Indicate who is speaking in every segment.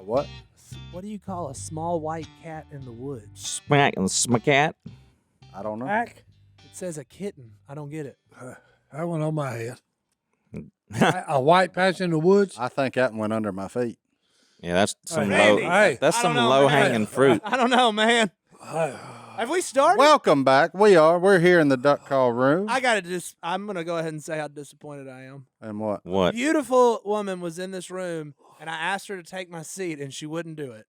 Speaker 1: what?
Speaker 2: What do you call a small white cat in the woods?
Speaker 3: Smack and smack.
Speaker 1: I don't know.
Speaker 4: Back.
Speaker 2: It says a kitten. I don't get it.
Speaker 4: That went on my head. A white patch in the woods.
Speaker 1: I think that went under my feet.
Speaker 3: Yeah, that's some
Speaker 2: Randy,
Speaker 3: low.
Speaker 4: hey,
Speaker 3: That's
Speaker 2: I
Speaker 3: some
Speaker 2: don't know,
Speaker 3: low
Speaker 2: man.
Speaker 3: hanging fruit.
Speaker 2: I don't know, man. Have we started?
Speaker 1: Welcome back. We're here in the duck call room.
Speaker 2: I'm gonna go ahead and say how disappointed I am.
Speaker 1: And what?
Speaker 3: What?
Speaker 2: Beautiful woman was in this room, and I asked her to take my seat, and she wouldn't do it.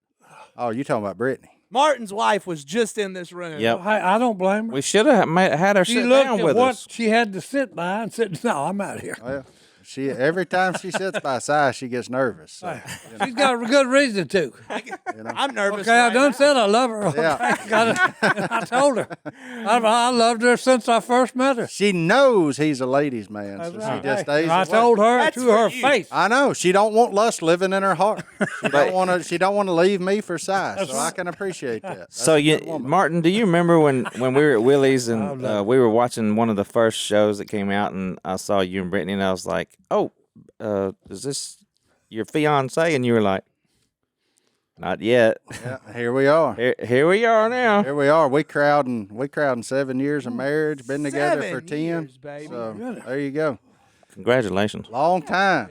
Speaker 1: Oh, you talking about Brittany?
Speaker 2: Martin's wife was just in this room.
Speaker 3: Yep.
Speaker 4: I don't blame her.
Speaker 3: We should have had her
Speaker 4: She
Speaker 3: sit
Speaker 4: looked
Speaker 3: down
Speaker 4: at
Speaker 3: with
Speaker 4: what
Speaker 3: us.
Speaker 4: she had to sit by and said, "No, I'm out of here."
Speaker 1: Well, every time she sits by Si, she gets nervous. So,
Speaker 4: She's got a good reason to.
Speaker 2: I'm nervous.
Speaker 4: Okay, I
Speaker 2: right
Speaker 4: done
Speaker 2: now.
Speaker 4: said I love her. Okay,
Speaker 1: Yeah.
Speaker 4: I told her. I loved her since I first met her.
Speaker 1: she knows he's a ladies' man, so
Speaker 4: That's right.
Speaker 1: she just
Speaker 4: Hey,
Speaker 1: stays.
Speaker 4: I
Speaker 1: away.
Speaker 4: told her
Speaker 2: That's
Speaker 4: to
Speaker 2: for
Speaker 4: her
Speaker 2: you.
Speaker 4: face.
Speaker 1: I know she don't want lust living in her heart. She don't want to leave me for Si, so I can appreciate that. That's
Speaker 3: So
Speaker 1: a good woman.
Speaker 3: Martin, do you remember when we were at Willie's and we were watching one of the first shows that came out, and I saw you and Brittany, and I was like, "Oh, is this your fiance?" And you were like, "Not yet."
Speaker 1: Yeah, here we are.
Speaker 3: Here we are now.
Speaker 1: Here we are. We crowding 7 years of marriage. Been together for
Speaker 2: 7
Speaker 1: 10.
Speaker 2: years, baby.
Speaker 1: So there you go.
Speaker 3: Congratulations.
Speaker 1: Long time.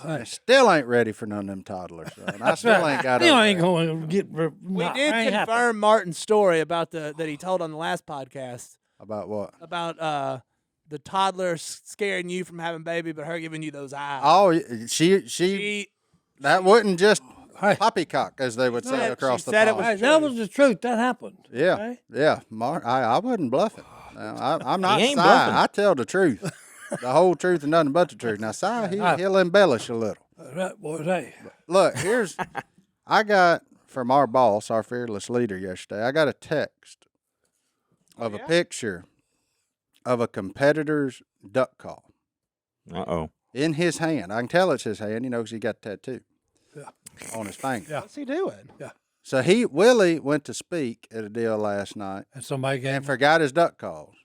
Speaker 1: And still ain't ready for none of them toddlers. So, and I still ain't got
Speaker 4: You
Speaker 1: over
Speaker 4: ain't
Speaker 1: that.
Speaker 4: going to get.
Speaker 2: We did confirm Martin's story about that he told on the last podcast
Speaker 1: About what?
Speaker 2: about the toddler scaring you from having a baby, but her giving you those eyes.
Speaker 1: Oh, she
Speaker 2: She
Speaker 1: that wasn't just
Speaker 4: Hey.
Speaker 1: poppycock, as they would say
Speaker 2: said-
Speaker 1: across
Speaker 2: she
Speaker 1: the
Speaker 2: said it
Speaker 1: pond.
Speaker 2: was
Speaker 4: Hey, that was the truth. That happened.
Speaker 1: Yeah,
Speaker 4: Okay?
Speaker 1: yeah. I wasn't bluffing. I'm not
Speaker 3: He ain't
Speaker 1: Si.
Speaker 3: bluffing.
Speaker 1: I tell the truth, the whole truth and nothing but the truth. Now, Si, he'll embellish a little.
Speaker 4: That boy, hey.
Speaker 1: Look, I got from our boss, our fearless leader yesterday, I got a text of a picture of a competitor's duck call
Speaker 3: Uh-oh.
Speaker 1: in his hand. I can tell it's his hand, because he got a tattoo on his finger.
Speaker 4: Yeah.
Speaker 2: What's he doing?
Speaker 1: So Willie went to speak at a deal last night
Speaker 4: And somebody gave
Speaker 1: and
Speaker 4: him.
Speaker 1: forgot his duck calls.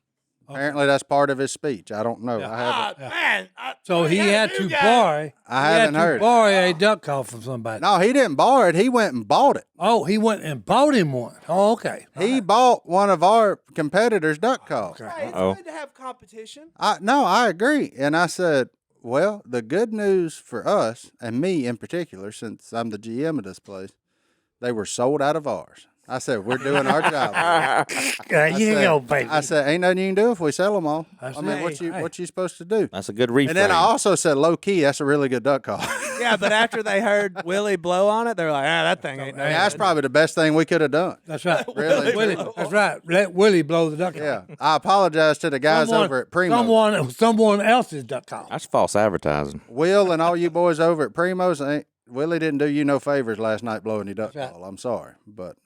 Speaker 1: Apparently, that's part of his speech. I don't know. I haven't.
Speaker 2: Man.
Speaker 4: So he had to borrow.
Speaker 1: I haven't heard.
Speaker 4: Borrow a duck call from somebody.
Speaker 1: No, he didn't borrow it. He went and bought it.
Speaker 4: Oh, he went and bought him one. Oh, okay.
Speaker 1: He bought one of our competitors' duck calls.
Speaker 4: Okay.
Speaker 2: Hey, it's
Speaker 3: Uh-oh.
Speaker 2: good to have competition.
Speaker 1: I agree. And I said, well, the good news for us, and me in particular, since I'm the GM of this place, they were sold out of ours. I said, we're doing our job.
Speaker 4: There you
Speaker 1: said-
Speaker 4: go, baby.
Speaker 1: I said, ain't nothing you can do if we sell them all.
Speaker 4: I
Speaker 1: I mean,
Speaker 4: said,
Speaker 1: what you supposed to do?
Speaker 3: That's a good reframe.
Speaker 1: And then I also said, low key, that's a really good duck call.
Speaker 2: Yeah, but after they heard Willie blow on it, they're like, that thing ain't no
Speaker 1: And that's
Speaker 2: good."
Speaker 1: probably the best thing we could have done.
Speaker 4: That's right.
Speaker 1: Really?
Speaker 4: Willie, that's right. Let Willie blow the duck call.
Speaker 1: Yeah. I apologize to the guys over at Primo.
Speaker 4: Someone else's duck call.
Speaker 3: That's false advertising.
Speaker 1: Will and all you boys over at Primo's, Willie didn't do you no favors last night blowing your duck call. I'm sorry. But,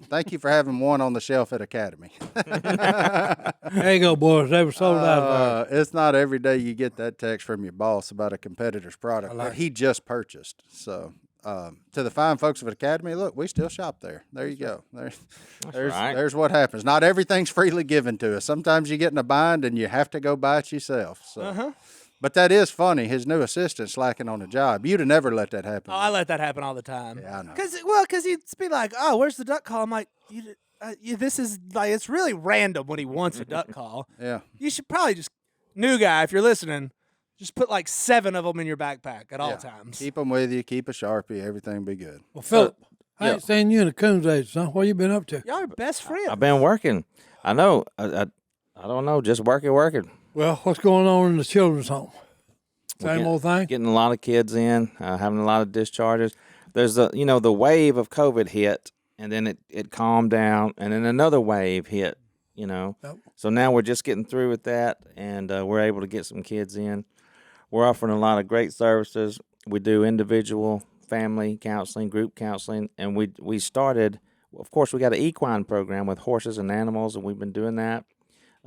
Speaker 1: thank you for having one on the shelf at Academy.
Speaker 4: There you go, boys. They were sold out of ours.
Speaker 1: It's not every day you get that text from your boss about a competitor's product that he just purchased. So, to the fine folks of Academy, look, we still shop there. There you go. There's what happens. Not everything's freely given to us. Sometimes you get in a bind and you have to go buy it yourself. So. But that is funny. His new assistant slacking on the job. You'd have never let that happen.
Speaker 2: Oh, I let that happen all the time.
Speaker 1: Yeah, I know.
Speaker 2: Because he'd be like, oh, where's the duck call? I'm like, this is like, it's really random when he wants a duck call.
Speaker 1: Yeah.
Speaker 2: You should probably just, new guy, if you're listening, just put like 7 of them in your backpack at all times.
Speaker 1: Keep them with you. Keep a Sharpie. Everything be good.
Speaker 4: Well, Phillip, I ain't seen you in a coon's age, son. What you been up to?
Speaker 2: Y'all are best friends.
Speaker 3: I've been working. I know. I don't know. Just working.
Speaker 4: Well, what's going on in the children's home? Same old thing?
Speaker 3: Getting a lot of kids in, having a lot of discharges. There's the wave of COVID hit, and then it calmed down, and then another wave hit,
Speaker 4: Yep.
Speaker 3: So now we're just getting through with that, and we're able to get some kids in. We're offering a lot of great services. We do individual, family counseling, group counseling, and we started, of course, we got an equine program with horses and animals, and we've been doing that.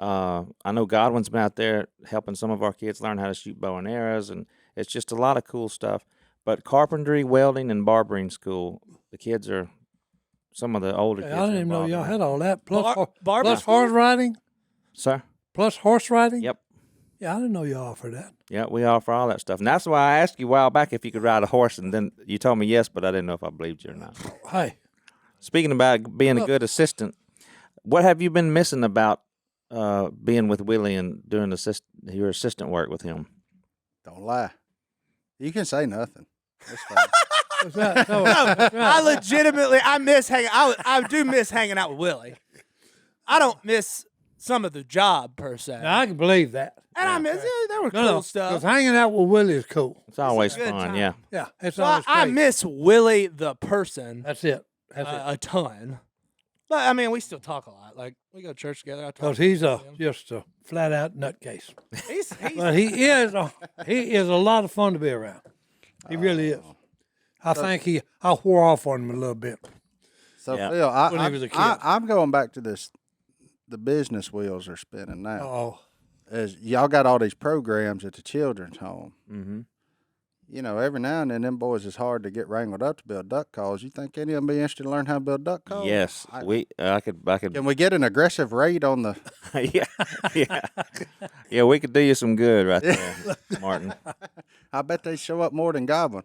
Speaker 3: I know Godwin's been out there helping some of our kids learn how to shoot bow and arrows, and it's just a lot of cool stuff. But carpentry, welding, and barbering school, the kids are some of the older kids.
Speaker 4: I didn't
Speaker 3: are
Speaker 4: even know
Speaker 3: involved
Speaker 4: y'all
Speaker 3: in
Speaker 4: had all that. Plus,
Speaker 2: Barber
Speaker 4: plus
Speaker 2: school?
Speaker 4: horse riding?
Speaker 3: that. Sir?
Speaker 4: Plus horse riding?
Speaker 3: Yep.
Speaker 4: Yeah, I didn't know you offered that.
Speaker 3: Yeah, we offer all that stuff. And that's why I asked you a while back if you could ride a horse, and then you told me yes, but I didn't know if I believed you or not.
Speaker 4: Hey,
Speaker 3: Speaking about being a good assistant, what have you been missing about being with Willie and doing your assistant work with him?
Speaker 1: Don't lie. You can say nothing. That's fine.
Speaker 2: I legitimately, I do miss hanging out with Willie. I don't miss some of the job per se.
Speaker 4: now I can believe that.
Speaker 2: And I miss there were cool stuff.
Speaker 4: Because hanging out with Willie is cool.
Speaker 3: It's always
Speaker 2: good
Speaker 3: fun,
Speaker 2: time.
Speaker 3: yeah.
Speaker 4: Yeah, it's
Speaker 2: So
Speaker 4: always
Speaker 2: I
Speaker 4: great.
Speaker 2: miss Willie the person
Speaker 4: That's it. That's it.
Speaker 2: a ton. But I mean, we still talk a lot. Like we go to church together. I talk
Speaker 4: Because
Speaker 2: to
Speaker 4: he's
Speaker 2: him.
Speaker 4: just a flat out nutcase.
Speaker 2: He's
Speaker 4: But he is a lot of fun to be around. He really is. I think I wore off on him a little bit.
Speaker 1: So
Speaker 3: Yeah.
Speaker 1: Phil,
Speaker 4: When he was a kid.
Speaker 1: I'm going back to this. The business wheels are spinning now.
Speaker 4: Oh,
Speaker 1: As y'all got all these programs at the children's home.
Speaker 3: Mm-hmm.
Speaker 1: You know, every now and then, them boys is hard to get wrangled up to build duck calls. You think any of them be interested in learning how to build duck calls?
Speaker 3: Yes, I could.
Speaker 1: Can we get an aggressive rate on the?
Speaker 3: yeah. We could do you some good right there, Martin.
Speaker 1: I bet they show up more than Godwin.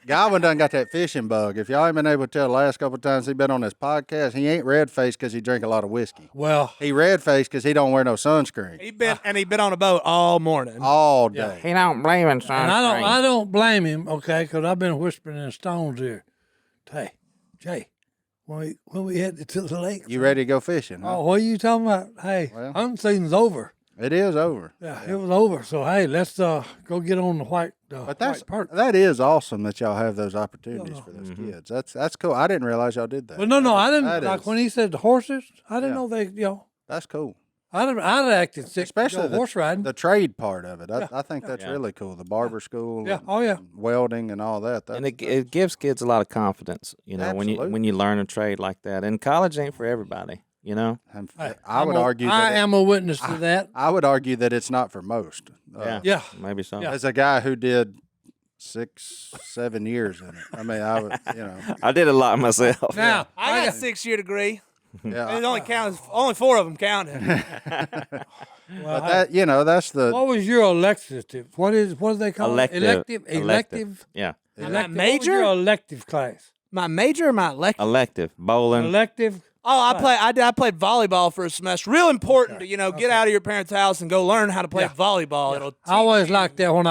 Speaker 1: Godwin done got that fishing bug. If y'all ain't been able to tell the last couple of times he been on this podcast, he ain't red-faced because he drink a lot of whiskey.
Speaker 4: well,
Speaker 1: He red-faced because he don't wear no sunscreen
Speaker 2: he been on a boat all morning.
Speaker 1: all day.
Speaker 3: He don't believe in sunscreen.
Speaker 4: and I don't blame him, okay, because I've been whispering in Stone's ear. Hey, Jay, when we head to the lake.
Speaker 1: You ready to go fishing? Huh?
Speaker 4: Oh, what are you talking about? Hey,
Speaker 1: Well.
Speaker 4: hunting season's over.
Speaker 1: It is over.
Speaker 4: Yeah, it was over. So hey, let's go get on the white.
Speaker 1: But
Speaker 4: part.
Speaker 1: that is awesome that y'all have those opportunities for those kids. That's cool. I didn't realize y'all did that.
Speaker 4: Well, no, I didn't.
Speaker 1: That
Speaker 4: Like
Speaker 1: is-
Speaker 4: when he said the horses, I didn't
Speaker 1: Yeah.
Speaker 4: know they.
Speaker 1: That's cool.
Speaker 4: I'd acted sick.
Speaker 1: Especially
Speaker 4: horse riding.
Speaker 1: the trade part of it. I think that's
Speaker 3: Yeah.
Speaker 1: really cool. The barber school,
Speaker 4: Yeah.
Speaker 1: and
Speaker 4: Oh yeah.
Speaker 1: welding and all that.
Speaker 3: And it gives kids a lot of confidence,
Speaker 1: Absolutely.
Speaker 3: when you learn a trade like that. And college ain't for everybody,
Speaker 1: And
Speaker 4: Hey,
Speaker 1: I would argue
Speaker 4: I
Speaker 1: that
Speaker 4: am a witness to that.
Speaker 1: I would argue that it's not for most.
Speaker 4: Yeah.
Speaker 3: maybe so.
Speaker 4: Yeah.
Speaker 1: As a guy who did 6-7 years in it, I mean, I would,
Speaker 3: I did a lot myself.
Speaker 4: Now
Speaker 2: I got a 6-year degree.
Speaker 1: yeah.
Speaker 2: It only counts. Only 4 of them counted.
Speaker 4: well,
Speaker 1: But that's the
Speaker 4: what was your elective? What do they call
Speaker 3: Elective.
Speaker 4: it? Elective.
Speaker 3: Yeah.
Speaker 2: My
Speaker 4: Elective.
Speaker 2: major?
Speaker 4: What was your elective class?
Speaker 2: My major or my elective?
Speaker 3: Elective. Bowling.
Speaker 4: Elective.
Speaker 2: Oh, I played volleyball for a semester. Real important to get out of your parents' house and go learn how to play volleyball. It'll
Speaker 4: I always liked that when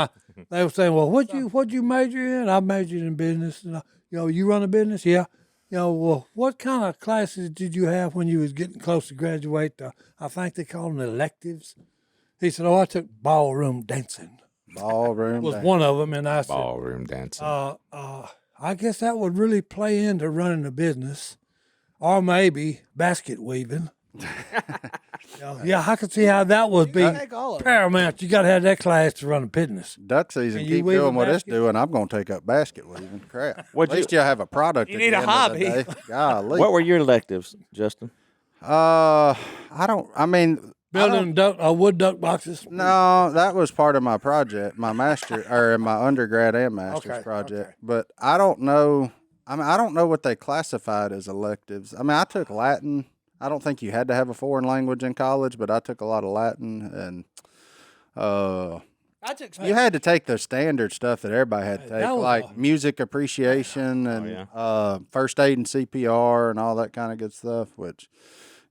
Speaker 4: they were saying, "Well, what'd you major in?" I majored in business. And you run a business, yeah. Well, what kind of classes did you have when you was getting close to graduate? I think they call them electives. He said, "Oh, I took ballroom dancing."
Speaker 1: ballroom.
Speaker 4: Was
Speaker 1: dance.
Speaker 4: one of them, and I said,
Speaker 3: Ballroom dancing.
Speaker 4: I guess that would really play into running a business, or maybe basket weaving. Yeah, I could see how that would be
Speaker 2: take all of them.
Speaker 4: paramount. You got to have that class to run a business.
Speaker 1: Duck season,
Speaker 4: Can you
Speaker 1: keep
Speaker 4: weave a
Speaker 1: doing what it's
Speaker 4: basket?
Speaker 1: doing. I'm going to take up basket weaving. Crap. At
Speaker 3: What'd
Speaker 1: least you have a product.
Speaker 2: You
Speaker 1: at
Speaker 2: need
Speaker 1: the
Speaker 2: a
Speaker 1: end of the
Speaker 2: hobby.
Speaker 1: day. Golly.
Speaker 3: What were your electives, Justin?
Speaker 1: I don't. I mean, I don't-
Speaker 4: Building wood duck boxes.
Speaker 1: No, that was part of my project, my master or my undergrad and master's
Speaker 4: Okay,
Speaker 1: project.
Speaker 4: okay.
Speaker 1: But I don't know. I mean, I don't know what they classified as electives. I mean, I took Latin. I don't think you had to have a foreign language in college, but I took a lot of Latin, and
Speaker 2: I took
Speaker 1: you had to take the standard stuff that everybody had to
Speaker 4: That
Speaker 1: take,
Speaker 4: was
Speaker 1: like music appreciation and first aid and CPR and all that kind of good stuff. Which,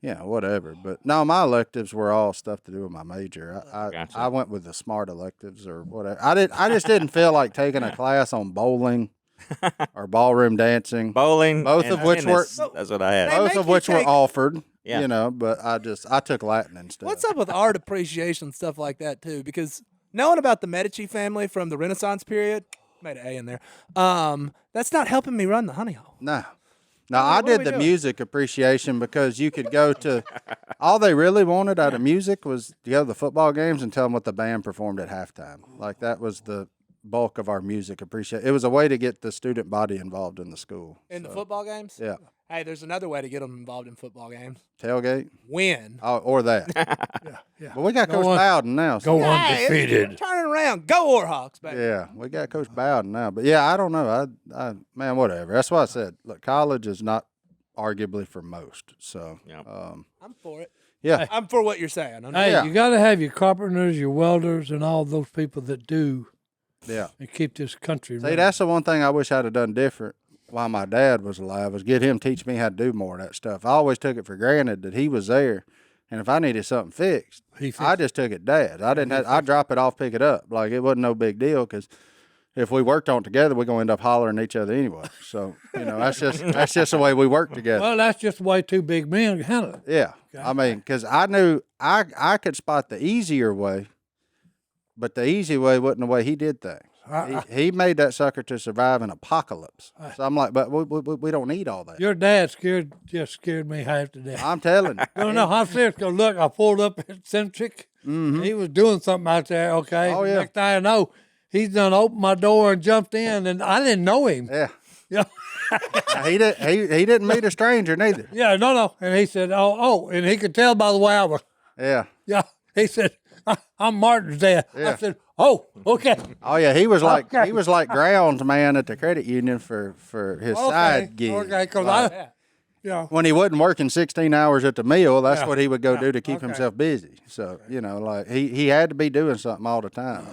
Speaker 1: whatever. But no, my electives were all stuff to do with my major.
Speaker 3: Gotcha.
Speaker 1: I went with the smart electives or whatever. I just didn't feel like taking a class on bowling or ballroom dancing.
Speaker 3: Bowling.
Speaker 1: Both
Speaker 3: and
Speaker 1: of which
Speaker 3: tennis. That's what I had.
Speaker 2: They
Speaker 1: Both
Speaker 2: make
Speaker 1: of
Speaker 2: you
Speaker 1: which were
Speaker 2: take-
Speaker 1: offered.
Speaker 3: Yeah.
Speaker 1: But I took Latin instead.
Speaker 2: What's up with art appreciation and stuff like that too? Because knowing about the Medici family from the Renaissance period, made an A in there. That's not helping me run the honey hole.
Speaker 1: No. No, I
Speaker 2: what are
Speaker 1: did
Speaker 2: we
Speaker 1: the
Speaker 2: doing?
Speaker 1: music appreciation because you could go to all they really wanted out of music was to go to the football games and tell them what the band performed at halftime. Like that was the bulk of our music appreciation. It was a way to get the student body involved in the school.
Speaker 2: In the football games?
Speaker 1: Yeah.
Speaker 2: Hey, there's another way to get them involved in football games.
Speaker 1: Tailgate?
Speaker 2: Win.
Speaker 1: Oh, or that.
Speaker 4: Yeah.
Speaker 1: But we got Coach
Speaker 4: on-
Speaker 1: Bowden now. so-
Speaker 4: Go
Speaker 2: Hey,
Speaker 4: undefeated.
Speaker 2: turn it around. Go Warhawks, baby.
Speaker 1: Yeah, we got Coach Bowden now. But yeah, I don't know. I man, whatever. That's why I said, look, college is not arguably for most. So,
Speaker 3: Yep.
Speaker 2: I'm for it.
Speaker 1: Yeah.
Speaker 2: I'm for what you're saying.
Speaker 4: Hey,
Speaker 1: Yeah.
Speaker 4: you got to have your carpenters, your welders, and all those people that do
Speaker 1: Yeah.
Speaker 4: and keep this country
Speaker 1: See,
Speaker 4: running.
Speaker 1: that's the one thing I wish I'd have done different while my dad was alive, was get him teach me how to do more of that stuff. I always took it for granted that he was there, and if I needed something fixed, I just took it dad. I didn't have, I'd drop it off, pick it up. Like, it wasn't no big deal, because if we worked on it together, we're going to end up hollering at each other anyway. So, that's just the way we work together.
Speaker 4: Well, that's just the way two big men handle it.
Speaker 1: Yeah. I mean, because I knew I could spot the easier way, but the easy way wasn't the way he did things. He made that sucker to survive an apocalypse. So I'm like, but we don't need all that.
Speaker 4: Your dad scared me half to death.
Speaker 1: I'm telling you.
Speaker 4: No, I'm serious. 'Cause look, I pulled up at Centric.
Speaker 1: Mm-hmm.
Speaker 4: He was doing something out there, okay?
Speaker 1: Oh, yeah.
Speaker 4: Next thing I know, he's done opened my door and jumped in, and I didn't know him.
Speaker 1: Yeah.
Speaker 4: Yeah.
Speaker 1: He didn't meet a stranger neither.
Speaker 4: Yeah, no. And he said, oh, and he could tell by the way I was.
Speaker 1: Yeah.
Speaker 4: Yeah. He said, I'm Martin's dad.
Speaker 1: Yeah.
Speaker 4: I said, oh, okay.
Speaker 1: Oh yeah, he was like
Speaker 4: Okay.
Speaker 1: he was like grounds man at the credit union for his side gig.
Speaker 4: Okay, because
Speaker 1: Like,
Speaker 4: yeah.
Speaker 1: when he wasn't working 16 hours at the mill, that's what he would go do to keep
Speaker 4: Okay.
Speaker 1: himself busy. So, like he had to be doing something all the time.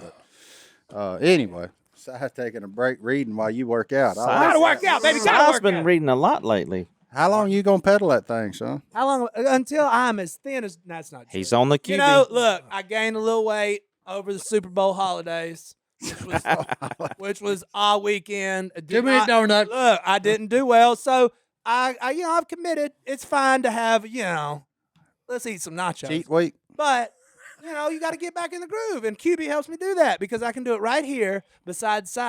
Speaker 1: But anyway, so I was taking a break reading while you work out.
Speaker 2: Gotta work out, baby. Gotta
Speaker 3: I've
Speaker 2: work
Speaker 3: been
Speaker 2: out.
Speaker 3: reading a lot lately.
Speaker 1: How long you gonna pedal that thing, son?
Speaker 2: How long? Until I'm as thin as. That's not true.
Speaker 3: He's on the QB.
Speaker 2: You know, look, I gained a little weight over the Super Bowl holidays, which was all weekend.
Speaker 4: Give me a donut.
Speaker 2: Look, I didn't do well, so I've committed. It's fine to have, let's eat some nachos.
Speaker 1: Cheat week.
Speaker 2: But you got to get back in the groove, and QB helps me do that because I can do it right here beside Si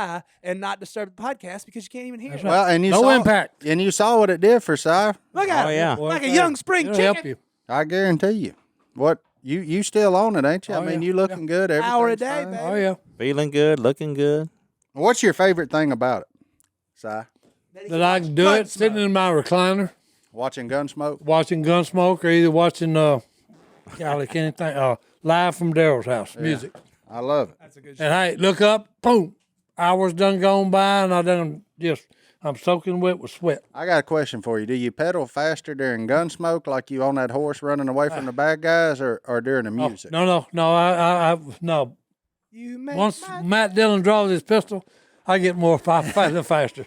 Speaker 2: and not disturb the podcast because you can't even hear it.
Speaker 1: Well, and
Speaker 4: No impact.
Speaker 1: And you saw what it did for Si.
Speaker 2: Look at
Speaker 3: Oh,
Speaker 2: it,
Speaker 3: yeah.
Speaker 2: like a young spring
Speaker 4: It'll
Speaker 2: chicken.
Speaker 4: help you.
Speaker 1: I guarantee you. What you still on it, ain't you?
Speaker 4: Oh,
Speaker 1: I mean,
Speaker 4: yeah.
Speaker 1: you looking good.
Speaker 2: Hour a
Speaker 1: everything's
Speaker 2: day,
Speaker 1: fine.
Speaker 2: baby.
Speaker 4: Oh, yeah.
Speaker 3: Feeling good, looking good.
Speaker 1: What's your favorite thing about it, Si?
Speaker 4: That I can do it sitting in my recliner,
Speaker 1: Watching Gunsmoke?
Speaker 4: watching Gunsmoke, or either watching, golly, can't think, Live from Daryl's house, music.
Speaker 1: I love it.
Speaker 2: That's a good show.
Speaker 4: And hey, look up, boom, hours done gone by, and I'm soaking wet with sweat.
Speaker 1: I got a question for you. Do you pedal faster during Gunsmoke, like you on that horse running away from the bad guys, or during the music?
Speaker 4: No, no.
Speaker 2: You make
Speaker 4: Once
Speaker 2: my
Speaker 4: Matt Dillon draws his pistol, I get more faster.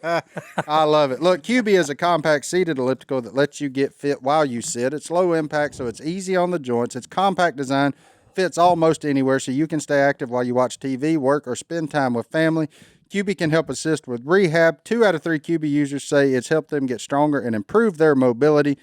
Speaker 1: I love it. Look, QB is a compact seated elliptical that lets you get fit while you sit. It's low impact, so it's easy on the joints. It's compact design, fits almost anywhere, so you can stay active while you watch TV, work, or spend time with family. QB can help assist with rehab. 2 out of 3 QB users say it's helped them get stronger and improve their mobility.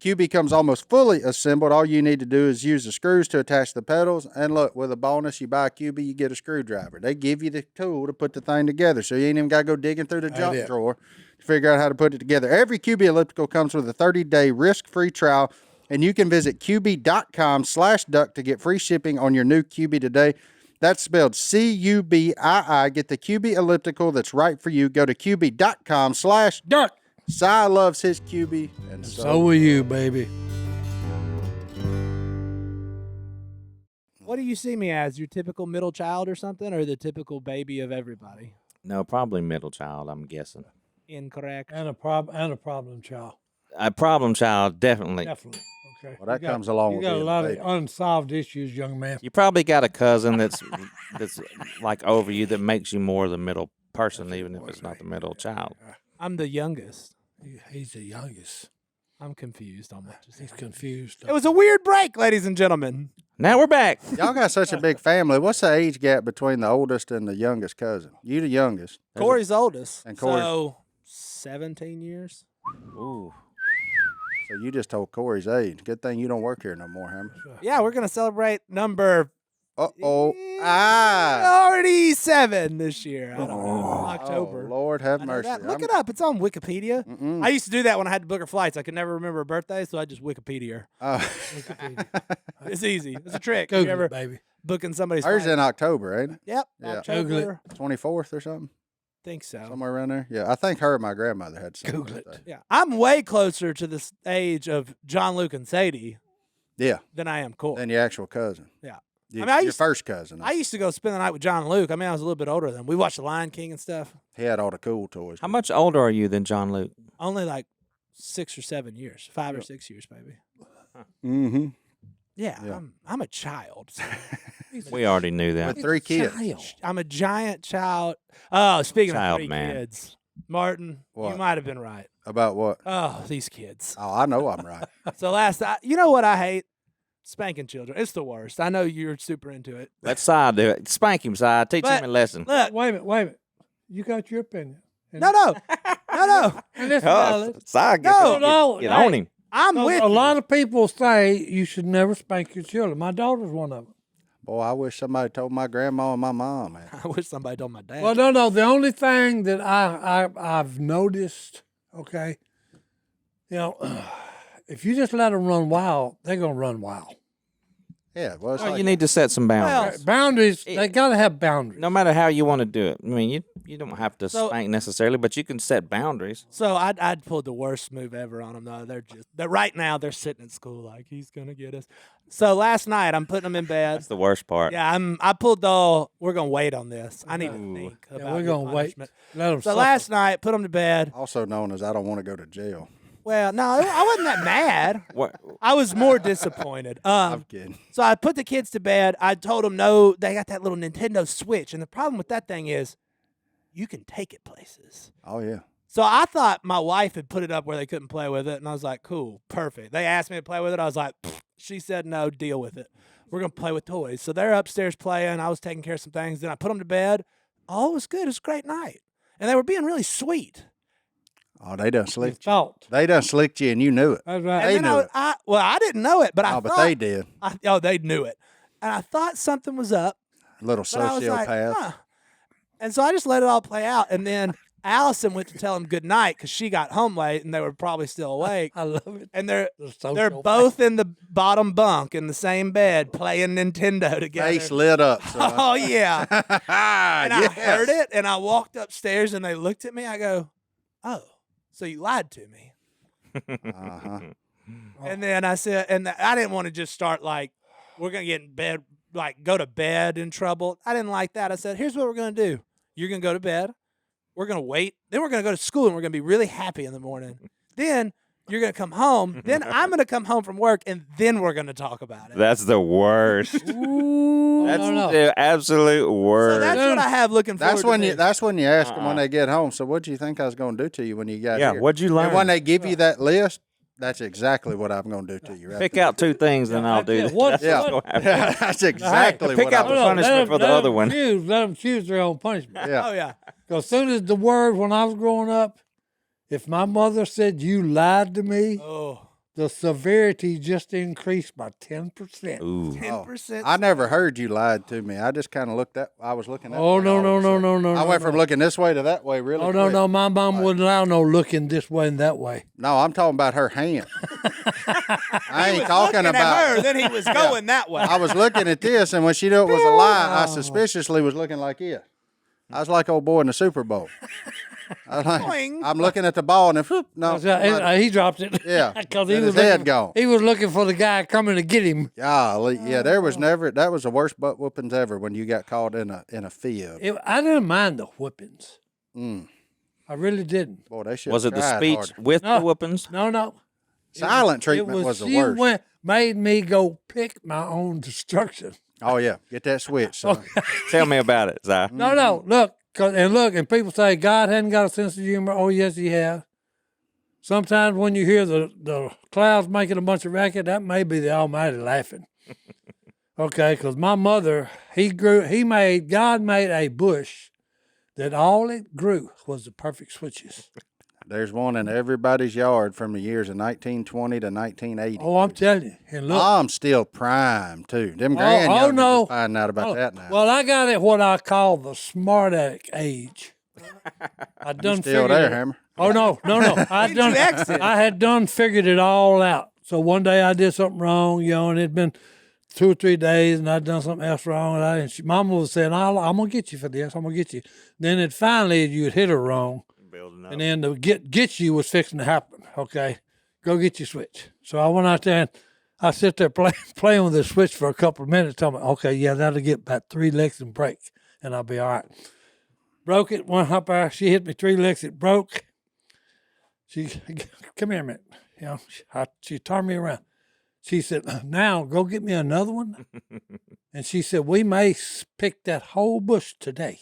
Speaker 1: QB comes almost fully assembled. All you need to do is use the screws to attach the pedals. And look, with a bonus, you buy a QB, you get a screwdriver. They give you the tool to put the thing together, so you ain't even got to go digging through the junk drawer to figure out how to put it together. Every QB elliptical comes with a 30-day risk-free trial, and you can visit qb.com/duck to get free shipping on your new QB today. That's spelled Cubii. Get the QB elliptical that's right for you. Go to qb.com/duck. Si loves his QB, and
Speaker 4: So will you, baby.
Speaker 2: What do you see me as? Your typical middle child or something, or the typical baby of everybody?
Speaker 3: No, probably middle child, I'm guessing.
Speaker 2: Incorrect.
Speaker 4: And a problem child.
Speaker 3: A problem child, definitely.
Speaker 4: Definitely. Okay.
Speaker 1: Well, that comes along
Speaker 4: You
Speaker 1: with
Speaker 4: got a
Speaker 1: being a
Speaker 4: lot
Speaker 1: baby.
Speaker 4: of unsolved issues, young man.
Speaker 3: You probably got a cousin that's like over you that makes you more the middle person, even if it's not the middle child.
Speaker 2: I'm the youngest.
Speaker 4: He's the youngest.
Speaker 2: I'm confused on what you
Speaker 4: He's
Speaker 2: said.
Speaker 4: confused.
Speaker 2: It was a weird break, ladies and gentlemen.
Speaker 3: Now we're back.
Speaker 1: Y'all got such a big family. What's the age gap between the oldest and the youngest cousin? You the youngest.
Speaker 2: Corey's oldest.
Speaker 1: And Corey-
Speaker 2: So 17 years.
Speaker 3: Ooh.
Speaker 1: So you just told Corey's age. Good thing you don't work here no more, Hammer.
Speaker 2: Yeah, we're gonna celebrate number
Speaker 1: Uh-oh. Ah.
Speaker 2: 37 this year. I don't know. October.
Speaker 1: Oh, Lord have
Speaker 2: I know
Speaker 1: mercy.
Speaker 2: that. Look it up. It's on Wikipedia.
Speaker 1: Mm-mm.
Speaker 2: I used to do that when I had to book her flights. I could never remember her birthday, so I just Wikipedia her.
Speaker 1: Oh.
Speaker 2: It's easy. It's a trick. You
Speaker 4: Google
Speaker 2: ever
Speaker 4: it, baby.
Speaker 2: booking somebody's
Speaker 1: Hers
Speaker 2: flight?
Speaker 1: in October, ain't it?
Speaker 2: Yep.
Speaker 1: Yeah.
Speaker 4: Google it.
Speaker 2: October.
Speaker 1: 24th or something?
Speaker 2: Think so.
Speaker 1: Somewhere around there? Yeah, I think her and my grandmother had something.
Speaker 4: Google it.
Speaker 1: like that.
Speaker 2: Yeah. I'm way closer to this age of John Luke and Sadie
Speaker 1: Yeah,
Speaker 2: than I am Corey.
Speaker 1: than your actual cousin.
Speaker 2: Yeah.
Speaker 1: Your,
Speaker 2: I mean, I
Speaker 1: your
Speaker 2: used-
Speaker 1: first cousin.
Speaker 2: I used to go spend the night with John and Luke. I mean, I was a little bit older than we watched The Lion King and stuff.
Speaker 1: He had all the cool toys.
Speaker 3: How much older are you than John Luke?
Speaker 2: Only like 6 or 7 years, 5 or 6 years, maybe.
Speaker 1: Mm-hmm.
Speaker 2: Yeah,
Speaker 1: Yeah.
Speaker 2: I'm a child.
Speaker 3: We already knew that.
Speaker 1: With 3 kids.
Speaker 4: Child.
Speaker 2: I'm a giant child. Oh, speaking
Speaker 3: Child
Speaker 2: of 3
Speaker 3: man.
Speaker 2: kids, Martin, you
Speaker 1: What?
Speaker 2: might have been right.
Speaker 1: About what?
Speaker 2: Oh, these kids.
Speaker 1: Oh, I know I'm right.
Speaker 2: So you know what I hate? Spanking children. It's the worst. I know you're super into it.
Speaker 3: Let Si do it. Spank him, Si. Teach
Speaker 2: But-
Speaker 3: him a lesson.
Speaker 2: Look,
Speaker 4: Wait a minute. You got your opinion.
Speaker 2: no.
Speaker 4: And it's
Speaker 3: Oh,
Speaker 4: valid.
Speaker 3: Si,
Speaker 2: No.
Speaker 3: get on him.
Speaker 2: I'm with
Speaker 4: A
Speaker 2: you.
Speaker 4: lot of people say you should never spank your children. My daughter's one of them.
Speaker 1: Boy, I wish somebody told my grandma and my mom, man.
Speaker 2: I wish somebody told my dad.
Speaker 4: Well, no. The only thing that I've noticed, okay, if you just let them run wild, they're gonna run wild.
Speaker 1: Yeah, well, it's
Speaker 3: Well,
Speaker 1: like,
Speaker 3: you need to set some boundaries.
Speaker 4: Boundaries, they gotta have boundaries.
Speaker 3: No matter how you want to do it. I mean, you don't have to
Speaker 2: So-
Speaker 3: spank necessarily, but you can set boundaries.
Speaker 2: So I'd pulled the worst move ever on them though. They're right now they're sitting at school like he's gonna get us. So last night I'm putting them in bed.
Speaker 3: That's the worst part.
Speaker 2: Yeah, I pulled we're gonna wait on this. I need to think about
Speaker 4: Yeah, we're
Speaker 2: your
Speaker 4: gonna wait.
Speaker 2: punishment.
Speaker 4: Let them
Speaker 2: So
Speaker 4: suffer.
Speaker 2: last night put them to bed.
Speaker 1: also known as I don't want to go to jail.
Speaker 2: Well, no, I wasn't that mad.
Speaker 3: What?
Speaker 2: I was more disappointed.
Speaker 1: I'm kidding.
Speaker 2: So I put the kids to bed. I told them no. They got that little Nintendo Switch, and the problem with that thing is, you can take it places.
Speaker 1: Oh, yeah.
Speaker 2: So I thought my wife had put it up where they couldn't play with it, and I was like, cool, perfect. They asked me to play with it. I was like, "Pfft." She said no, deal with it. We're gonna play with toys. So they're upstairs playing. I was taking care of some things. Then I put them to bed. All was good. It was a great night, and they were being really sweet.
Speaker 1: Oh, they done slicked you.
Speaker 4: Thought.
Speaker 1: They done slicked you, and you knew it.
Speaker 4: That's right.
Speaker 2: And
Speaker 1: They
Speaker 2: then
Speaker 1: knew it.
Speaker 2: I didn't know it, but I
Speaker 1: Oh,
Speaker 2: thought
Speaker 1: but they did.
Speaker 2: they knew it, and I thought something was up.
Speaker 1: Little
Speaker 2: But I was like,
Speaker 1: sociopath.
Speaker 2: huh. And so I just let it all play out. And then Allison went to tell him good night because she got home late and they were probably still awake.
Speaker 4: I love it.
Speaker 2: And they're
Speaker 4: social
Speaker 2: both in the bottom bunk in the same bed playing Nintendo together.
Speaker 1: Face lit up, son.
Speaker 2: Oh yeah. And I
Speaker 1: Yes.
Speaker 2: heard it and I walked upstairs and they looked at me. I go, oh, so you lied to me.
Speaker 1: Uh-huh.
Speaker 2: And then I said, and I didn't want to just start like, we're going to get in bed, like go to bed in trouble. I didn't like that. I said, here's what we're going to do. You're going to go to bed. We're going to wait. Then we're going to go to school and we're going to be really happy in the morning. Then you're going to come home. Then I'm going to come home from work and then we're going to talk about it.
Speaker 3: That's the worst.
Speaker 4: Ooh,
Speaker 3: That's
Speaker 4: no.
Speaker 3: the absolute worst.
Speaker 2: So that's what I have looking forward
Speaker 1: That's
Speaker 2: to.
Speaker 1: when
Speaker 2: this.
Speaker 1: you ask them when they get home. So what do you think I was going to do to you when you got
Speaker 3: yeah,
Speaker 1: here?
Speaker 3: what'd you learn?
Speaker 1: And when they give you that list, that's exactly what I'm going to do to you. Right
Speaker 3: Pick out 2 things, then I'll do
Speaker 4: Yeah,
Speaker 3: that.
Speaker 4: what-
Speaker 3: That's
Speaker 1: Yeah.
Speaker 3: what's gonna happen.
Speaker 1: there. That's exactly
Speaker 3: pick
Speaker 1: what
Speaker 3: out
Speaker 1: I
Speaker 3: the
Speaker 1: was.
Speaker 3: punishment for the other one.
Speaker 4: Let them choose their own punishment.
Speaker 1: Yeah.
Speaker 2: Oh, yeah.
Speaker 4: Because as soon as the word, when I was growing up, if my mother said you lied to me,
Speaker 2: Oh,
Speaker 4: the severity just increased by 10%.
Speaker 3: Ooh.
Speaker 2: 10%.
Speaker 1: I never heard you lied to me. I just kind of looked at. I was looking at.
Speaker 4: Oh, no.
Speaker 1: I went from looking this way to that way really.
Speaker 4: Oh, no,
Speaker 1: quick.
Speaker 4: no. My mom wouldn't allow no looking this way and that way.
Speaker 1: No, I'm talking about her hand. I ain't talking
Speaker 2: Looking at
Speaker 1: about.
Speaker 2: her, then he was going that way.
Speaker 1: I was looking at this, and when she knew it was a lie, I suspiciously was looking like it. I was like old boy in the Super Bowl. I was like,
Speaker 2: Boing.
Speaker 1: I'm looking at the ball, and then whoop, no,
Speaker 4: He dropped it.
Speaker 1: Yeah,
Speaker 4: 'Cause he
Speaker 1: and
Speaker 4: was
Speaker 1: his head
Speaker 4: looking-
Speaker 1: gone.
Speaker 4: He was looking for the guy coming to get him.
Speaker 1: Golly, yeah, there was never. That was the worst butt whoopings ever when you got caught in a field.
Speaker 4: I didn't mind the whippings.
Speaker 1: Mm.
Speaker 4: I really didn't.
Speaker 1: Boy, they should.
Speaker 3: Was it the
Speaker 1: tried
Speaker 3: speech
Speaker 1: harder.
Speaker 3: with
Speaker 4: No.
Speaker 3: the whoopings?
Speaker 4: No.
Speaker 1: Silent treatment was the
Speaker 4: she
Speaker 1: worst.
Speaker 4: made me go pick my own destruction.
Speaker 1: Oh yeah, get that switch. Son.
Speaker 3: Tell me about it, Si.
Speaker 4: No. Look, and people say God hadn't got a sense of humor. Oh, yes, he has. Sometimes when you hear the clouds making a bunch of racket, that may be the Almighty laughing. Okay, because my mother, God made a bush that all it grew was the perfect switches.
Speaker 1: There's one in everybody's yard from the years of 1920 to 1980.
Speaker 4: Oh, I'm telling you. And look,
Speaker 1: I'm still prime too. Them grandyoungers
Speaker 4: no.
Speaker 1: are finding out about that now.
Speaker 4: well, I got at what I call the smart aleck age. I done
Speaker 1: Still
Speaker 4: figured
Speaker 1: there,
Speaker 4: it-
Speaker 1: Hammer.
Speaker 4: Oh no. I had done figured it all out. So one day I did something wrong, and it'd been 2 or 3 days, and I'd done something else wrong. And Mama was saying, "I'm gonna get you for this. I'm gonna get you." Then finally you'd hit her wrong, and then the get you was fixing to happen. Okay, go get your switch. So I went out there and I sit there playing with the switch for a couple of minutes. Tell me, okay, yeah, that'll get about 3 licks and break, and I'll be all right. Broke it, went up there. She hit me 3 licks. It broke. She come here a minute. She turned me around. She said, now go get me another one. And she said, we may pick that whole bush today.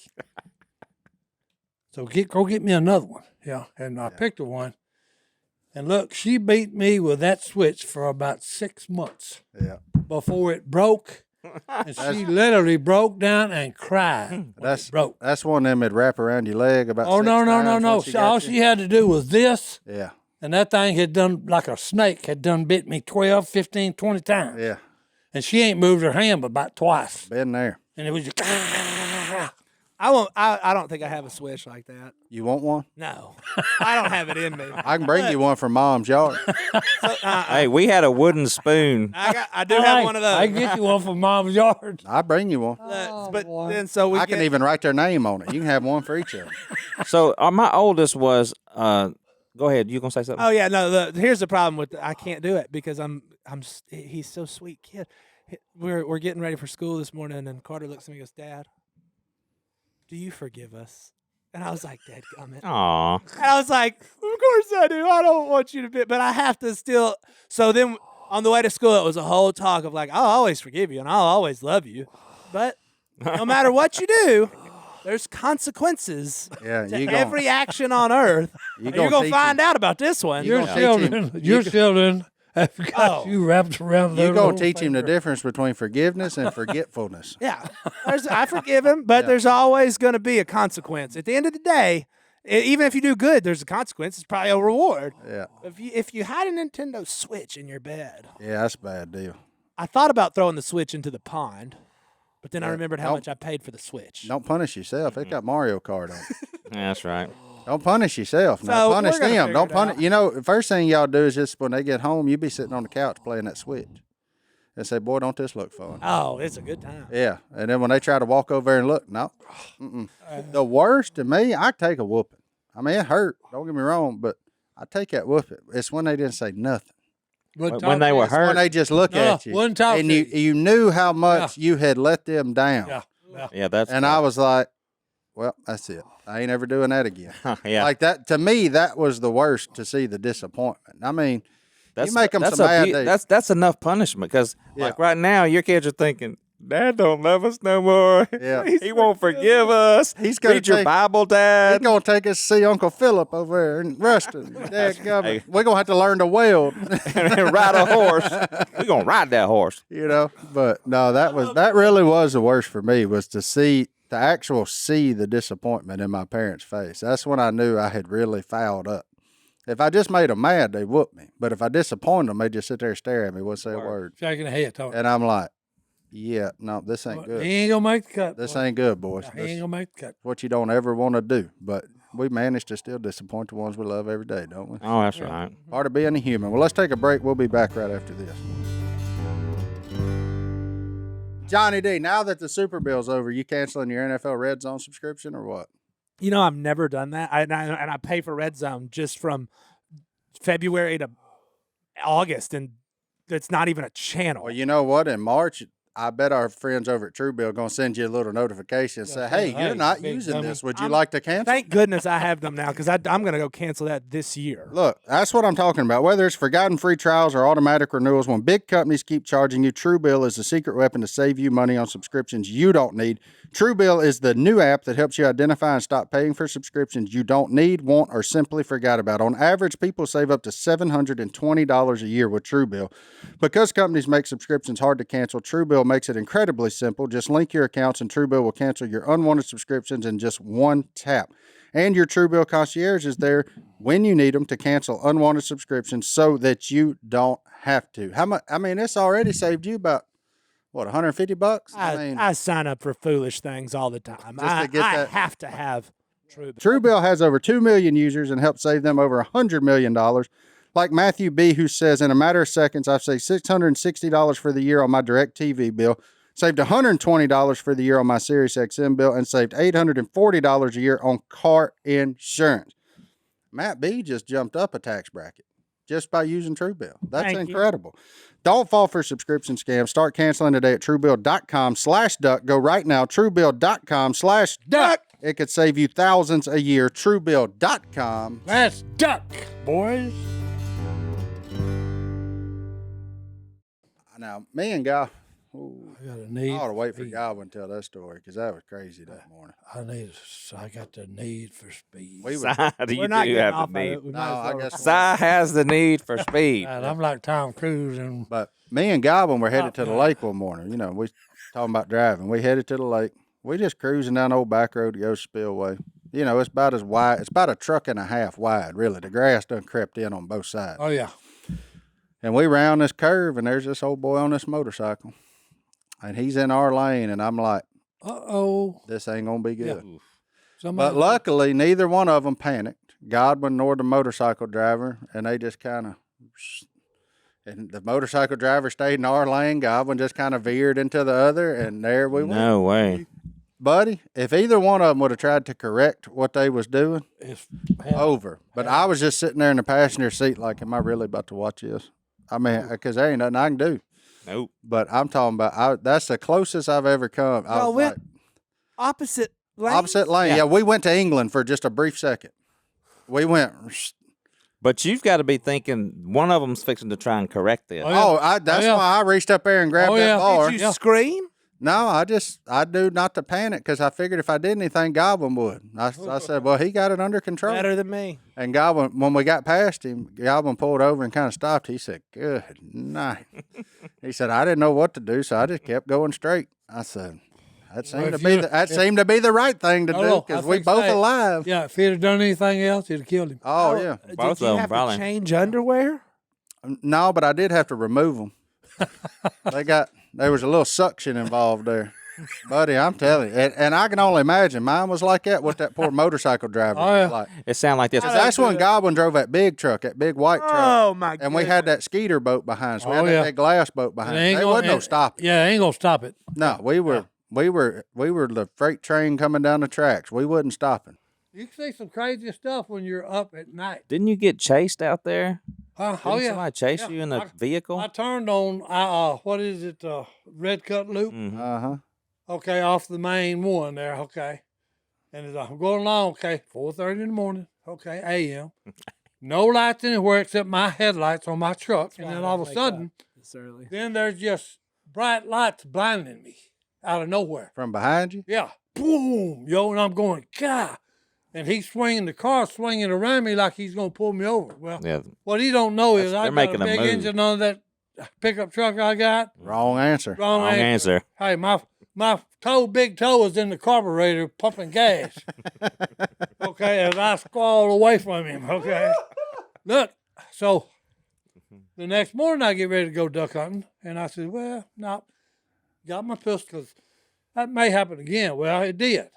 Speaker 4: So go get me another one. Yeah. And I picked her one. And look, she beat me with that switch for about 6 months.
Speaker 1: Yeah.
Speaker 4: Before it broke. And she literally broke down and cried. Broke.
Speaker 1: That's one of them that wrap around your leg about.
Speaker 4: Oh,
Speaker 1: six
Speaker 4: no.
Speaker 1: times
Speaker 4: All she had to do was this.
Speaker 1: Yeah.
Speaker 4: And that thing had done, like a snake, had done bit me 12, 15, 20 times.
Speaker 1: Yeah.
Speaker 4: And she ain't moved her hand but about twice.
Speaker 1: Been there.
Speaker 4: And it was just,
Speaker 2: I don't think I have a switch like that.
Speaker 1: You want one?
Speaker 2: No, I don't have it in me.
Speaker 1: I can bring you one from Mom's yard.
Speaker 3: Hey, we had a wooden spoon.
Speaker 2: I do have one of those.
Speaker 4: I can get you one from Mom's yard.
Speaker 1: I'll bring you one.
Speaker 2: But
Speaker 4: boy.
Speaker 2: then so we
Speaker 1: I can even write their name on it. You can have one for each of them.
Speaker 3: So my oldest was. Go ahead. You gonna say something?
Speaker 2: Oh yeah, no. Here's the problem with I can't do it because he's so sweet kid. We're getting ready for school this morning, and Carter looks at me and goes, "Dad, do you forgive us?" And I was like, "Dadgummit."
Speaker 3: Aw.
Speaker 2: And I was like, "Of course I do. I don't want you to be, but I have to still." So then on the way to school, it was a whole talk of like, "I'll always forgive you and I'll always love you, but no matter what you do." There's consequences
Speaker 1: Yeah,
Speaker 2: to every action on earth. You're going to find out about this one.
Speaker 4: Your children have got you wrapped around their
Speaker 1: You're going
Speaker 4: little
Speaker 1: to teach him the
Speaker 4: finger.
Speaker 1: difference between forgiveness and forgetfulness.
Speaker 2: Yeah. I forgive him, but there's always going to be a consequence. At the end of the day, even if you do good, there's a consequence. It's probably a reward.
Speaker 1: Yeah.
Speaker 2: If you had a Nintendo Switch in your bed.
Speaker 1: Yeah, that's a bad deal.
Speaker 2: I thought about throwing the Switch into the pond. But then I remembered how much I paid for the Switch.
Speaker 1: Don't punish yourself. It got Mario Kart on it.
Speaker 3: That's right.
Speaker 1: Don't punish yourself. Now,
Speaker 2: So
Speaker 1: punish
Speaker 2: we're gonna
Speaker 1: them.
Speaker 2: figure
Speaker 1: Don't
Speaker 2: it
Speaker 1: punish.
Speaker 2: out.
Speaker 1: You know, the first thing y'all do is just when they get home, you be sitting on the couch playing that Switch. And say, boy, don't this look fun.
Speaker 2: Oh, it's a good time.
Speaker 1: Yeah. And then when they try to walk over there and look, no. The worst to me, I take a whooping. I mean, it hurt. Don't get me wrong, but I take that whooping. It's when they didn't say nothing.
Speaker 3: When they were hurt.
Speaker 1: When they just look at you.
Speaker 4: wouldn't talk
Speaker 1: and
Speaker 4: to
Speaker 1: you knew how much you had let them down.
Speaker 4: Yeah.
Speaker 3: Yeah, that's.
Speaker 1: And I was like, well, that's it. I ain't ever doing that again.
Speaker 3: yeah.
Speaker 1: Like that, to me, that was the worst, to see the disappointment. I mean,
Speaker 3: That's,
Speaker 1: you make them
Speaker 3: that's
Speaker 1: some
Speaker 3: a
Speaker 1: bad
Speaker 3: bu-
Speaker 1: days.
Speaker 3: That's enough punishment because,
Speaker 1: Yeah.
Speaker 3: like right now, your kids are thinking, Dad don't love us no more.
Speaker 1: Yeah.
Speaker 3: He won't forgive us.
Speaker 1: He's gonna
Speaker 3: Read your
Speaker 1: take-
Speaker 3: Bible,
Speaker 1: He's
Speaker 3: Dad.
Speaker 1: going to take us to see Uncle Phillip over there in Ruston.
Speaker 3: Hey.
Speaker 1: We're going to have to learn to weld,
Speaker 3: and ride a horse. We're gonna ride that horse.
Speaker 1: you know. But no, that really was the worst for me, was to see the disappointment in my parents' face. That's when I knew I had really fouled up. If I just made them mad, they whooped me. But if I disappointed them, they just sit there and stare at me, wouldn't say a word.
Speaker 4: Shaking the head, talking.
Speaker 1: And I'm like, yeah, no, this ain't
Speaker 4: He
Speaker 1: good.
Speaker 4: ain't gonna make the cut.
Speaker 1: This
Speaker 4: boy.
Speaker 1: ain't good, boys.
Speaker 4: He
Speaker 1: This
Speaker 4: ain't gonna make the cut.
Speaker 1: what you don't ever want to do. But we manage to still disappoint the ones we love every day, don't we?
Speaker 3: Oh, that's right.
Speaker 1: Part of being a human. Well, let's take a break. We'll be back right after this. Johnny D, now that the Super Bowl's over, you canceling your NFL Red Zone subscription or what?
Speaker 2: You know, I've never done that. And I pay for Red Zone just from February to August, and it's not even a channel.
Speaker 1: Well, you know what? In March, I bet our friends over at Truebill are going to send you a little notification and say, hey, you're not
Speaker 4: big
Speaker 1: using
Speaker 4: dummy.
Speaker 1: this. Would you like to cancel?
Speaker 2: Thank goodness I have them now because I'm going to go cancel that this year.
Speaker 1: Look, that's what I'm talking about. Whether it's forgotten free trials or automatic renewals, when big companies keep charging you, Truebill is the secret weapon to save you money on subscriptions you don't need. Truebill is the new app that helps you identify and stop paying for subscriptions you don't need, want, or simply forgot about. On average, people save up to $720 a year with Truebill. Because companies make subscriptions hard to cancel, Truebill makes it incredibly simple. Just link your accounts and Truebill will cancel your unwanted subscriptions in just one tap. And your Truebill concierge is there when you need them to cancel unwanted subscriptions so that you don't have to. How much? I mean, it's already saved you about, what, $150?
Speaker 2: I sign up for foolish things all the time.
Speaker 1: Just to get
Speaker 2: I
Speaker 1: that-
Speaker 2: have to have Truebill.
Speaker 1: Truebill has over 2 million users and helped save them over $100 million. Like Matthew B., who says, in a matter of seconds, I've saved $660 for the year on my DirecTV bill, saved $120 for the year on my SiriusXM bill, and saved $840 a year on car insurance. Matt B. just jumped up a tax bracket just by using Truebill. That's
Speaker 2: Thank you.
Speaker 1: incredible. Don't fall for subscription scams. Start canceling today at Truebill.com/duck. Go right now, Truebill.com/duck. It could save you thousands a year. Truebill.com.
Speaker 4: That's duck, boys.
Speaker 1: Now, me and Guy,
Speaker 4: I got a need.
Speaker 1: I ought to wait for
Speaker 4: speed.
Speaker 1: Godwin to tell that story because that was crazy that morning.
Speaker 4: I got the need for speed.
Speaker 1: We
Speaker 3: Si,
Speaker 1: were,
Speaker 3: you
Speaker 2: We're not
Speaker 3: do
Speaker 2: getting
Speaker 3: have
Speaker 2: off
Speaker 3: the
Speaker 2: of
Speaker 3: need.
Speaker 2: it. We
Speaker 1: No,
Speaker 2: might as
Speaker 1: I
Speaker 2: well
Speaker 1: guess
Speaker 2: record.
Speaker 3: Si has the need for speed.
Speaker 4: And I'm like Tom Cruise and
Speaker 1: but me and Godwin were headed
Speaker 4: Oh,
Speaker 1: to the
Speaker 4: God.
Speaker 1: lake one morning. You know, we talking about driving. We headed to the lake. We just cruising down the old back road to go Spillway. You know, it's about as wide. It's about a truck and a half wide, really. The grass done crept in on both sides.
Speaker 4: oh yeah.
Speaker 1: And we round this curve, and there's this old boy on this motorcycle. And he's in our lane, and I'm like,
Speaker 4: Uh-oh.
Speaker 1: this ain't going to be good.
Speaker 4: Yeah. Somebody,
Speaker 1: But luckily, neither one of them panicked, Godwin nor the motorcycle driver, and they just kind of, and the motorcycle driver stayed in our lane. Godwin just kind of veered into the other, and there we went.
Speaker 3: No way.
Speaker 1: Buddy, if either one of them would have tried to correct what they was doing,
Speaker 4: it's
Speaker 1: over. But I was just sitting there in the passenger seat like, am I really about to watch this? I mean, because there ain't nothing I can do.
Speaker 3: Nope.
Speaker 1: But I'm talking about, that's the closest I've ever come. I
Speaker 2: Y'all
Speaker 1: was
Speaker 2: went
Speaker 1: like,
Speaker 2: opposite lanes?
Speaker 1: opposite lane. Yeah, we went to England for just a brief second. We went.
Speaker 3: But you've got to be thinking one of them's fixing to try and correct this.
Speaker 4: Oh, yeah.
Speaker 1: That's
Speaker 4: yeah.
Speaker 1: why I reached up there and grabbed
Speaker 4: Oh,
Speaker 1: that
Speaker 4: yeah.
Speaker 1: bar.
Speaker 2: Did you scream?
Speaker 1: No, I knew not to panic because I figured if I did anything, Godwin would. I said, well, he got it under control.
Speaker 2: Better than me.
Speaker 1: And Godwin, when we got past him, Godwin pulled over and kind of stopped. He said, good night. He said, I didn't know what to do, so I just kept going straight. I said, that seemed to be the right thing to do
Speaker 4: I
Speaker 1: because we
Speaker 4: think
Speaker 1: both
Speaker 4: so.
Speaker 1: alive.
Speaker 4: Yeah, if he'd have done anything else, he'd have killed him.
Speaker 1: Oh, yeah.
Speaker 2: Did
Speaker 3: Both
Speaker 2: you
Speaker 3: of 'em
Speaker 2: have
Speaker 3: probably.
Speaker 2: to change underwear?
Speaker 1: No, but I did have to remove them. There was a little suction involved there. Buddy, I'm telling you. And I can only imagine mine was like that, what that poor motorcycle driver
Speaker 4: Oh, yeah.
Speaker 1: was like.
Speaker 3: It sounded like this.
Speaker 1: 'Cause that's when Godwin drove that big truck, that big white truck.
Speaker 2: Oh, my God.
Speaker 1: And we had that skeeter boat behind us. We
Speaker 4: Oh,
Speaker 1: had
Speaker 4: yeah.
Speaker 1: that big glass boat behind us.
Speaker 4: ain't
Speaker 1: There
Speaker 4: gonna-
Speaker 1: wasn't no stopping.
Speaker 4: Yeah, ain't gonna stop it.
Speaker 1: No, we were the freight train coming down the tracks. We wasn't stopping.
Speaker 4: You can see some crazy stuff when you're up at night.
Speaker 3: Didn't you get chased out there?
Speaker 4: Oh
Speaker 3: Didn't
Speaker 4: yeah.
Speaker 3: somebody chase
Speaker 4: Yeah.
Speaker 3: you in a vehicle?
Speaker 4: I turned on what is it? Red cut loop.
Speaker 3: Mhm.
Speaker 1: Uh-huh.
Speaker 4: Okay, off the main one there. Okay, and as I'm going along, okay, 4:30 in the morning. Okay, a.m. No lights anywhere except my headlights on my truck, and then all of a sudden,
Speaker 2: It's early.
Speaker 4: then there's just bright lights blinding me out of nowhere.
Speaker 1: From behind you?
Speaker 4: Yeah, boom, yo, and I'm going, God. And he's swinging the car, swinging around me like he's gonna pull me over. Well,
Speaker 3: Yeah.
Speaker 4: what he don't know is
Speaker 3: They're
Speaker 4: I got
Speaker 3: making
Speaker 4: a
Speaker 3: a
Speaker 4: big
Speaker 3: move.
Speaker 4: engine on that pickup truck I got.
Speaker 1: Wrong answer.
Speaker 4: Wrong
Speaker 3: Wrong answer.
Speaker 4: Hey, my big toe is in the carburetor pumping gas. Okay, as I squalled away from him. Okay, look. So the next morning I get ready to go duck hunting, and I said, "Well, no, got my pistol 'cause that may happen again." Well, it did.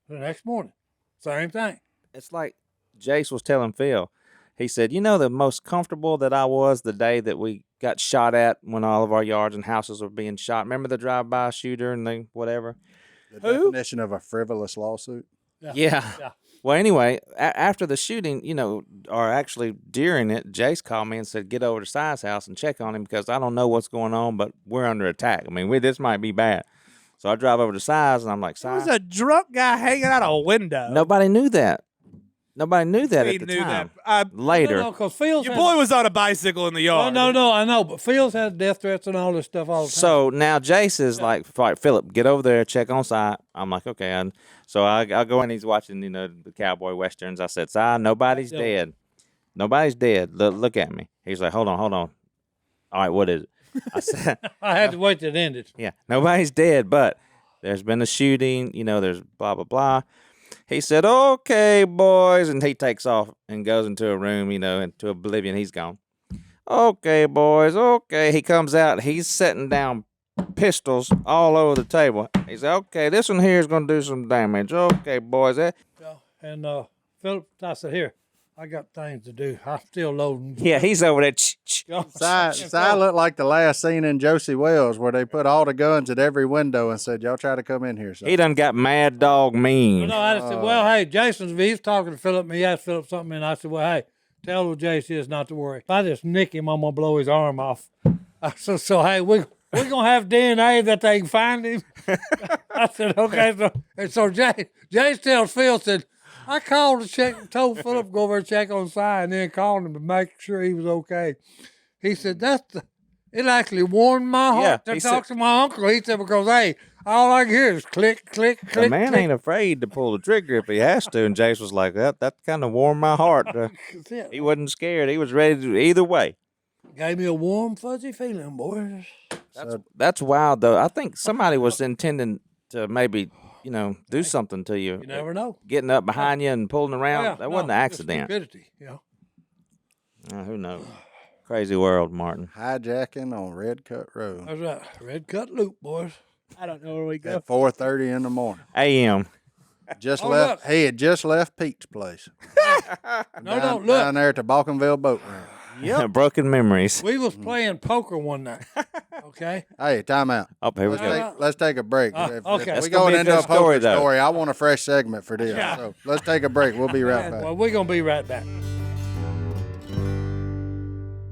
Speaker 4: The next morning, same thing.
Speaker 3: It's like Jace was telling Phil. He said, you know, the most comfortable that I was the day that we got shot at when all of our yards and houses were being shot. Remember the drive-by shooter and the whatever?
Speaker 1: The definition of a frivolous lawsuit.
Speaker 3: Yeah.
Speaker 4: Yeah.
Speaker 3: Well, anyway, after the shooting, you know, or actually during it, Jace called me and said, get over to Si's house and check on him because I don't know what's going on, but we're under attack. I mean, this might be bad. So I drive over to Si's and I'm like, Si.
Speaker 2: There was a drunk guy hanging out a window.
Speaker 3: Nobody knew that. Nobody knew that
Speaker 2: We
Speaker 3: at the
Speaker 2: knew
Speaker 3: time.
Speaker 2: that.
Speaker 3: Later.
Speaker 4: No, because Fields
Speaker 2: Your
Speaker 4: had,
Speaker 2: boy was on a bicycle in the
Speaker 4: Oh,
Speaker 2: yard.
Speaker 4: no, I know, but Fields had death threats and all this stuff all the time.
Speaker 3: So now Jace is like, Phillip, get over there, check on Si. I'm like, okay. And so I go in, he's watching, you know, the cowboy westerns. I said, Si, nobody's
Speaker 4: Yeah.
Speaker 3: dead. Nobody's dead. Look at me. He's like, hold on. All right, what is it? I said,
Speaker 4: I had to wait till it ended.
Speaker 3: yeah, nobody's dead, but there's been a shooting, you know, there's blah, blah, blah. He said, okay, boys, and he takes off and goes into a room, you know, into oblivion. He's gone. Okay, boys, okay. He comes out. He's setting down pistols all over the table. He said, okay, this one here is going to do some damage. Okay, boys.
Speaker 4: Yeah. And Philip, I said, here, I got things to do. I'm still loading.
Speaker 3: Yeah, he's over there.
Speaker 1: Si looked like the last scene in Josie Wells where they put all the guns at every window and said, y'all try to come in here. So.
Speaker 3: He done got mad dog mean.
Speaker 4: No, I said, well, hey, he's talking to Philip, and he asked Philip something, and I said, well, hey, tell little Jason is not to worry. If I just nick him, I'm going to blow his arm off. I said, so hey, we're going to have DNA that they can find him. I said, okay. So Jace tells Phil, said, I called to check, told Philip to go over and check on Si, and then called him to make sure he was okay. He said, It actually warmed my heart
Speaker 3: Yeah,
Speaker 4: to talk to my uncle. He said, because, hey, all I can hear is click, click,
Speaker 3: The
Speaker 4: click,
Speaker 3: man
Speaker 4: click.
Speaker 3: ain't afraid to pull the trigger if he has to. And Jace was like, that kind of warmed my heart.
Speaker 4: That's it.
Speaker 3: He wasn't scared. He was ready to do either way.
Speaker 4: Gave me a warm, fuzzy feeling, boys.
Speaker 3: That's wild, though. I think somebody was intending to maybe, do something to you.
Speaker 4: You never know.
Speaker 3: Getting up behind you and pulling around. That wasn't an accident.
Speaker 4: Stupidity,
Speaker 3: Who knows? Crazy world, Martin.
Speaker 1: Hijacking on Red Cut Road
Speaker 4: That's right. Red cut loop, boys.
Speaker 2: I don't know where we go.
Speaker 1: at 4:30 in the morning.
Speaker 3: AM.
Speaker 1: Just
Speaker 4: Oh,
Speaker 1: left.
Speaker 4: look.
Speaker 1: He had just left Pete's place.
Speaker 4: No, don't look.
Speaker 1: Down there at the Balkanville boat ramp.
Speaker 3: Broken memories.
Speaker 4: We was playing poker one night. Okay.
Speaker 1: Hey, time out.
Speaker 3: Oh, here we go.
Speaker 1: Let's take a break.
Speaker 4: Okay.
Speaker 1: If
Speaker 3: That's
Speaker 1: we
Speaker 3: gonna
Speaker 1: going
Speaker 3: be a
Speaker 1: into
Speaker 3: good
Speaker 1: a poker
Speaker 3: story, though.
Speaker 1: story, I want a fresh segment for this.
Speaker 4: Yeah.
Speaker 1: So let's take a break. We'll be right back.
Speaker 4: Well, we're going to be right back.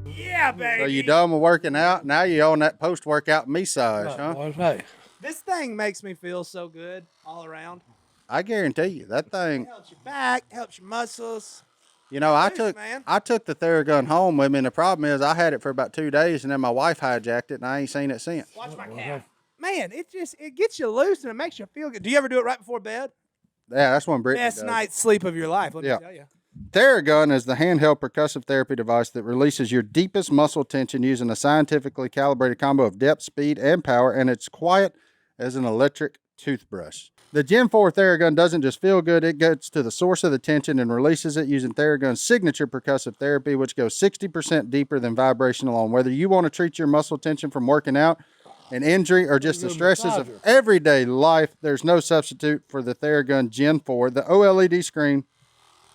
Speaker 2: Yeah, baby.
Speaker 1: So you done with working out? Now you on that post-workout massage, huh?
Speaker 4: Boys, hey.
Speaker 2: This thing makes me feel so good all around.
Speaker 1: I guarantee you that thing.
Speaker 2: Helps your back, helps your muscles.
Speaker 1: You know, I
Speaker 2: Thanks, man.
Speaker 1: took the Theragun home with me, and the problem is I had it for about 2 days, and then my wife hijacked it, and I ain't seen it since.
Speaker 2: Watch my calf. Man, it gets you loose and it makes you feel good. Do you ever do it right before bed?
Speaker 1: Yeah, that's when Brittany
Speaker 2: Best
Speaker 1: does.
Speaker 2: night's sleep of your life, let me
Speaker 1: Yeah.
Speaker 2: tell you.
Speaker 1: Theragun is the handheld percussive therapy device that releases your deepest muscle tension using a scientifically calibrated combo of depth, speed, and power, and it's quiet as an electric toothbrush. The Gen 4 Theragun doesn't just feel good, it gets to the source of the tension and releases it using Theragun's signature percussive therapy, which goes 60% deeper than vibration alone. Whether you want to treat your muscle tension from working out, an injury, or just the stresses of everyday life, there's no substitute for the Theragun Gen 4. The OLED screen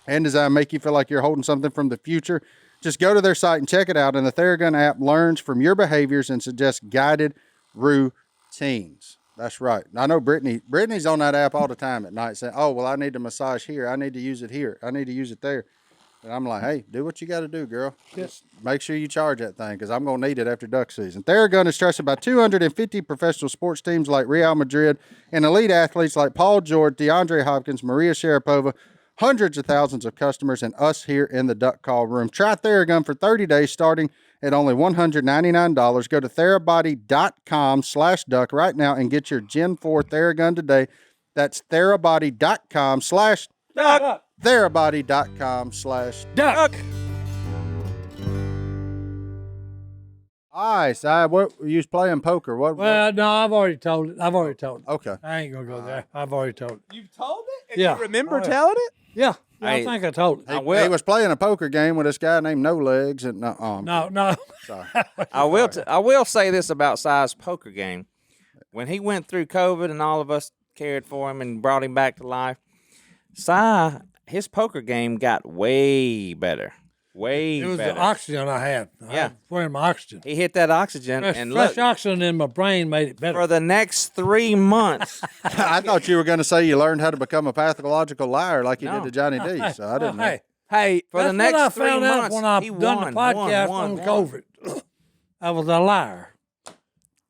Speaker 1: and design make you feel like you're holding something from the future. Just go to their site and check it out. And the Theragun app learns from your behaviors and suggests guided routines. That's right. I know Brittany's on that app all the time at night saying, oh, well, I need to massage here. I need to use it here. I need to use it there. And I'm like, hey, do what you got to do, girl. Just make sure you charge that thing because I'm going to need it after duck season. Theragun is trusted by 250 professional sports teams like Real Madrid and elite athletes like Paul George, DeAndre Hopkins, Maria Sharapova, hundreds of thousands of customers, and us here in the Duck Call room. Try Theragun for 30 days starting at only $199. Go to therabody.com/duck right now and get your Gen 4 Theragun today. That's therabody.com/duck. Therabody.com/duck. All right, Si, what you was playing poker? What?
Speaker 4: Well, no, I've already told it.
Speaker 1: Okay.
Speaker 4: I ain't going to go there. I've already told it.
Speaker 2: You've told it? And
Speaker 4: Yeah.
Speaker 2: you remember
Speaker 4: Oh, yeah.
Speaker 2: telling it?
Speaker 4: Yeah.
Speaker 3: Hey,
Speaker 4: I think I told it.
Speaker 1: He was playing a poker game with this guy named No Legs, and
Speaker 4: No.
Speaker 1: sorry.
Speaker 3: I will say this about Si's poker game. When he went through COVID and all of us cared for him and brought him back to life, Si, his poker game got way better. Way
Speaker 4: It was
Speaker 3: better.
Speaker 4: the oxygen I had. I
Speaker 3: Yeah.
Speaker 4: was wearing my oxygen.
Speaker 3: He hit that oxygen and
Speaker 4: Fresh
Speaker 3: look,
Speaker 4: oxygen in my brain made it better.
Speaker 3: for the next 3 months.
Speaker 1: I thought you were going to say you learned how to become a pathological liar like you
Speaker 3: No.
Speaker 1: did to Johnny D. So I didn't know.
Speaker 4: Hey,
Speaker 2: Hey,
Speaker 3: For the
Speaker 4: that's
Speaker 3: next
Speaker 4: what I
Speaker 3: 3
Speaker 4: found out
Speaker 3: months,
Speaker 4: when I
Speaker 3: he
Speaker 4: done
Speaker 3: won,
Speaker 4: the podcast
Speaker 3: won,
Speaker 4: on
Speaker 3: won.
Speaker 4: COVID. I was a liar.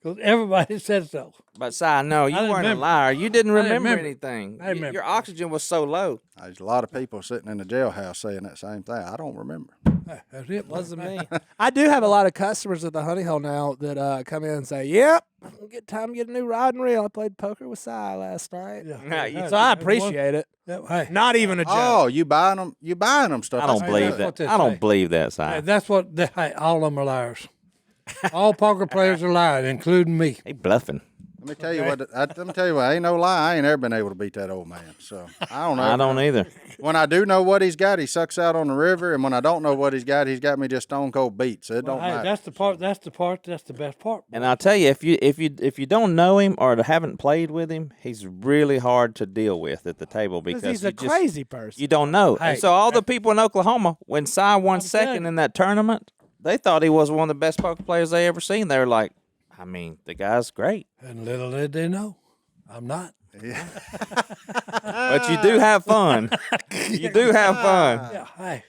Speaker 4: Because everybody said so.
Speaker 3: But Si, no, you
Speaker 4: didn't
Speaker 3: weren't
Speaker 4: remember.
Speaker 3: a liar. You didn't remember,
Speaker 4: remember.
Speaker 3: anything.
Speaker 4: I remember.
Speaker 3: Your oxygen was so low.
Speaker 1: There's a lot of people sitting in the jailhouse saying that same thing. I don't remember.
Speaker 4: Hey, that's it.
Speaker 2: wasn't me. I do have a lot of customers at the Honey Hole now that come in and say, "Yep, time to get a new rod and reel. I played poker with Si last night."
Speaker 4: Yeah.
Speaker 2: So I appreciate it.
Speaker 4: Hey,
Speaker 2: Not even a joke.
Speaker 1: Oh, you buying them? You buying them stuff?
Speaker 3: I don't
Speaker 1: That's
Speaker 3: believe
Speaker 1: good.
Speaker 4: what
Speaker 3: that.
Speaker 4: they
Speaker 3: I don't
Speaker 4: say.
Speaker 3: believe that, Si.
Speaker 4: hey, that's what, hey, all of them are liars. All poker players are liars, including me.
Speaker 3: He bluffing.
Speaker 1: Let me tell you what. Let me tell you what. Ain't no lie. I ain't ever been able to beat that old man. So I don't know.
Speaker 3: I don't either.
Speaker 1: When I do know what he's got, he sucks out on the river, and when I don't know what he's got me just stone cold beat. So it don't
Speaker 4: Hey,
Speaker 1: matter.
Speaker 4: that's the best part.
Speaker 3: And I'll tell you, if you don't know him or haven't played with him, he's really hard to deal with at the table because
Speaker 2: He's a
Speaker 3: you just-
Speaker 2: crazy person.
Speaker 3: You don't know.
Speaker 4: Hey,
Speaker 3: And so all the people in Oklahoma, when Si won second in that tournament, they thought he was one of the best poker players they ever seen. They were like, I mean, the guy's great.
Speaker 4: And little did they know, I'm not.
Speaker 3: But you do have fun. You do have fun.
Speaker 4: Yeah, hey.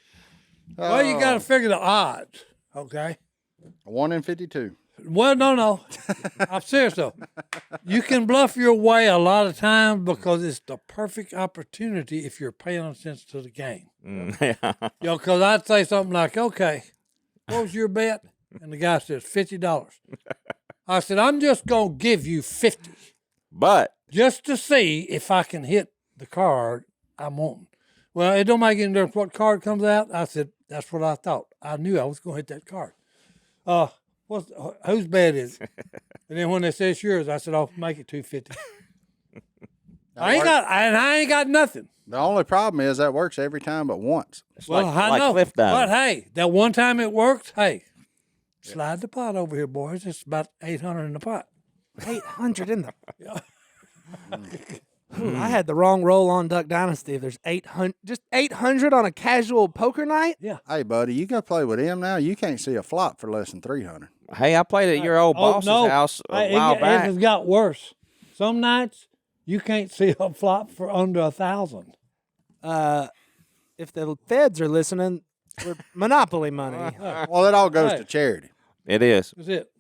Speaker 4: Well, you got to figure the odds, okay?
Speaker 1: 1 in 52.
Speaker 4: Well, no. I'm serious, though. You can bluff your way a lot of times because it's the perfect opportunity if you're paying attention to the game.
Speaker 3: Yeah.
Speaker 4: Because I'd say something like, okay, what was your bet? And the guy says, $50. I said, I'm just going to give you 50
Speaker 3: But
Speaker 4: just to see if I can hit the card I'm wanting. Well, it don't make any difference what card comes out. I said, that's what I thought. I knew I was going to hit that card. Whose bet is it? And then when they said it's yours, I said, I'll make it $250. I ain't got nothing.
Speaker 1: The only problem is that works every time but once.
Speaker 4: Well, I know.
Speaker 3: cliff diving.
Speaker 4: But hey, that one time it worked, hey, slide the pot over here, boys. It's about 800 in the pot.
Speaker 2: 800 in the. I had the wrong roll on Duck Dynasty. If there's 800, just 800 on a casual poker night.
Speaker 4: Yeah.
Speaker 1: Hey, buddy, you go play with him now. You can't see a flop for less than 300.
Speaker 3: Hey, I played at your old boss's house a while back.
Speaker 4: It's got worse. Some nights you can't see a flop for under 1,000.
Speaker 2: If the feds are listening, we're monopoly money.
Speaker 1: Well, it all goes to charity.
Speaker 3: It is.
Speaker 4: That's it.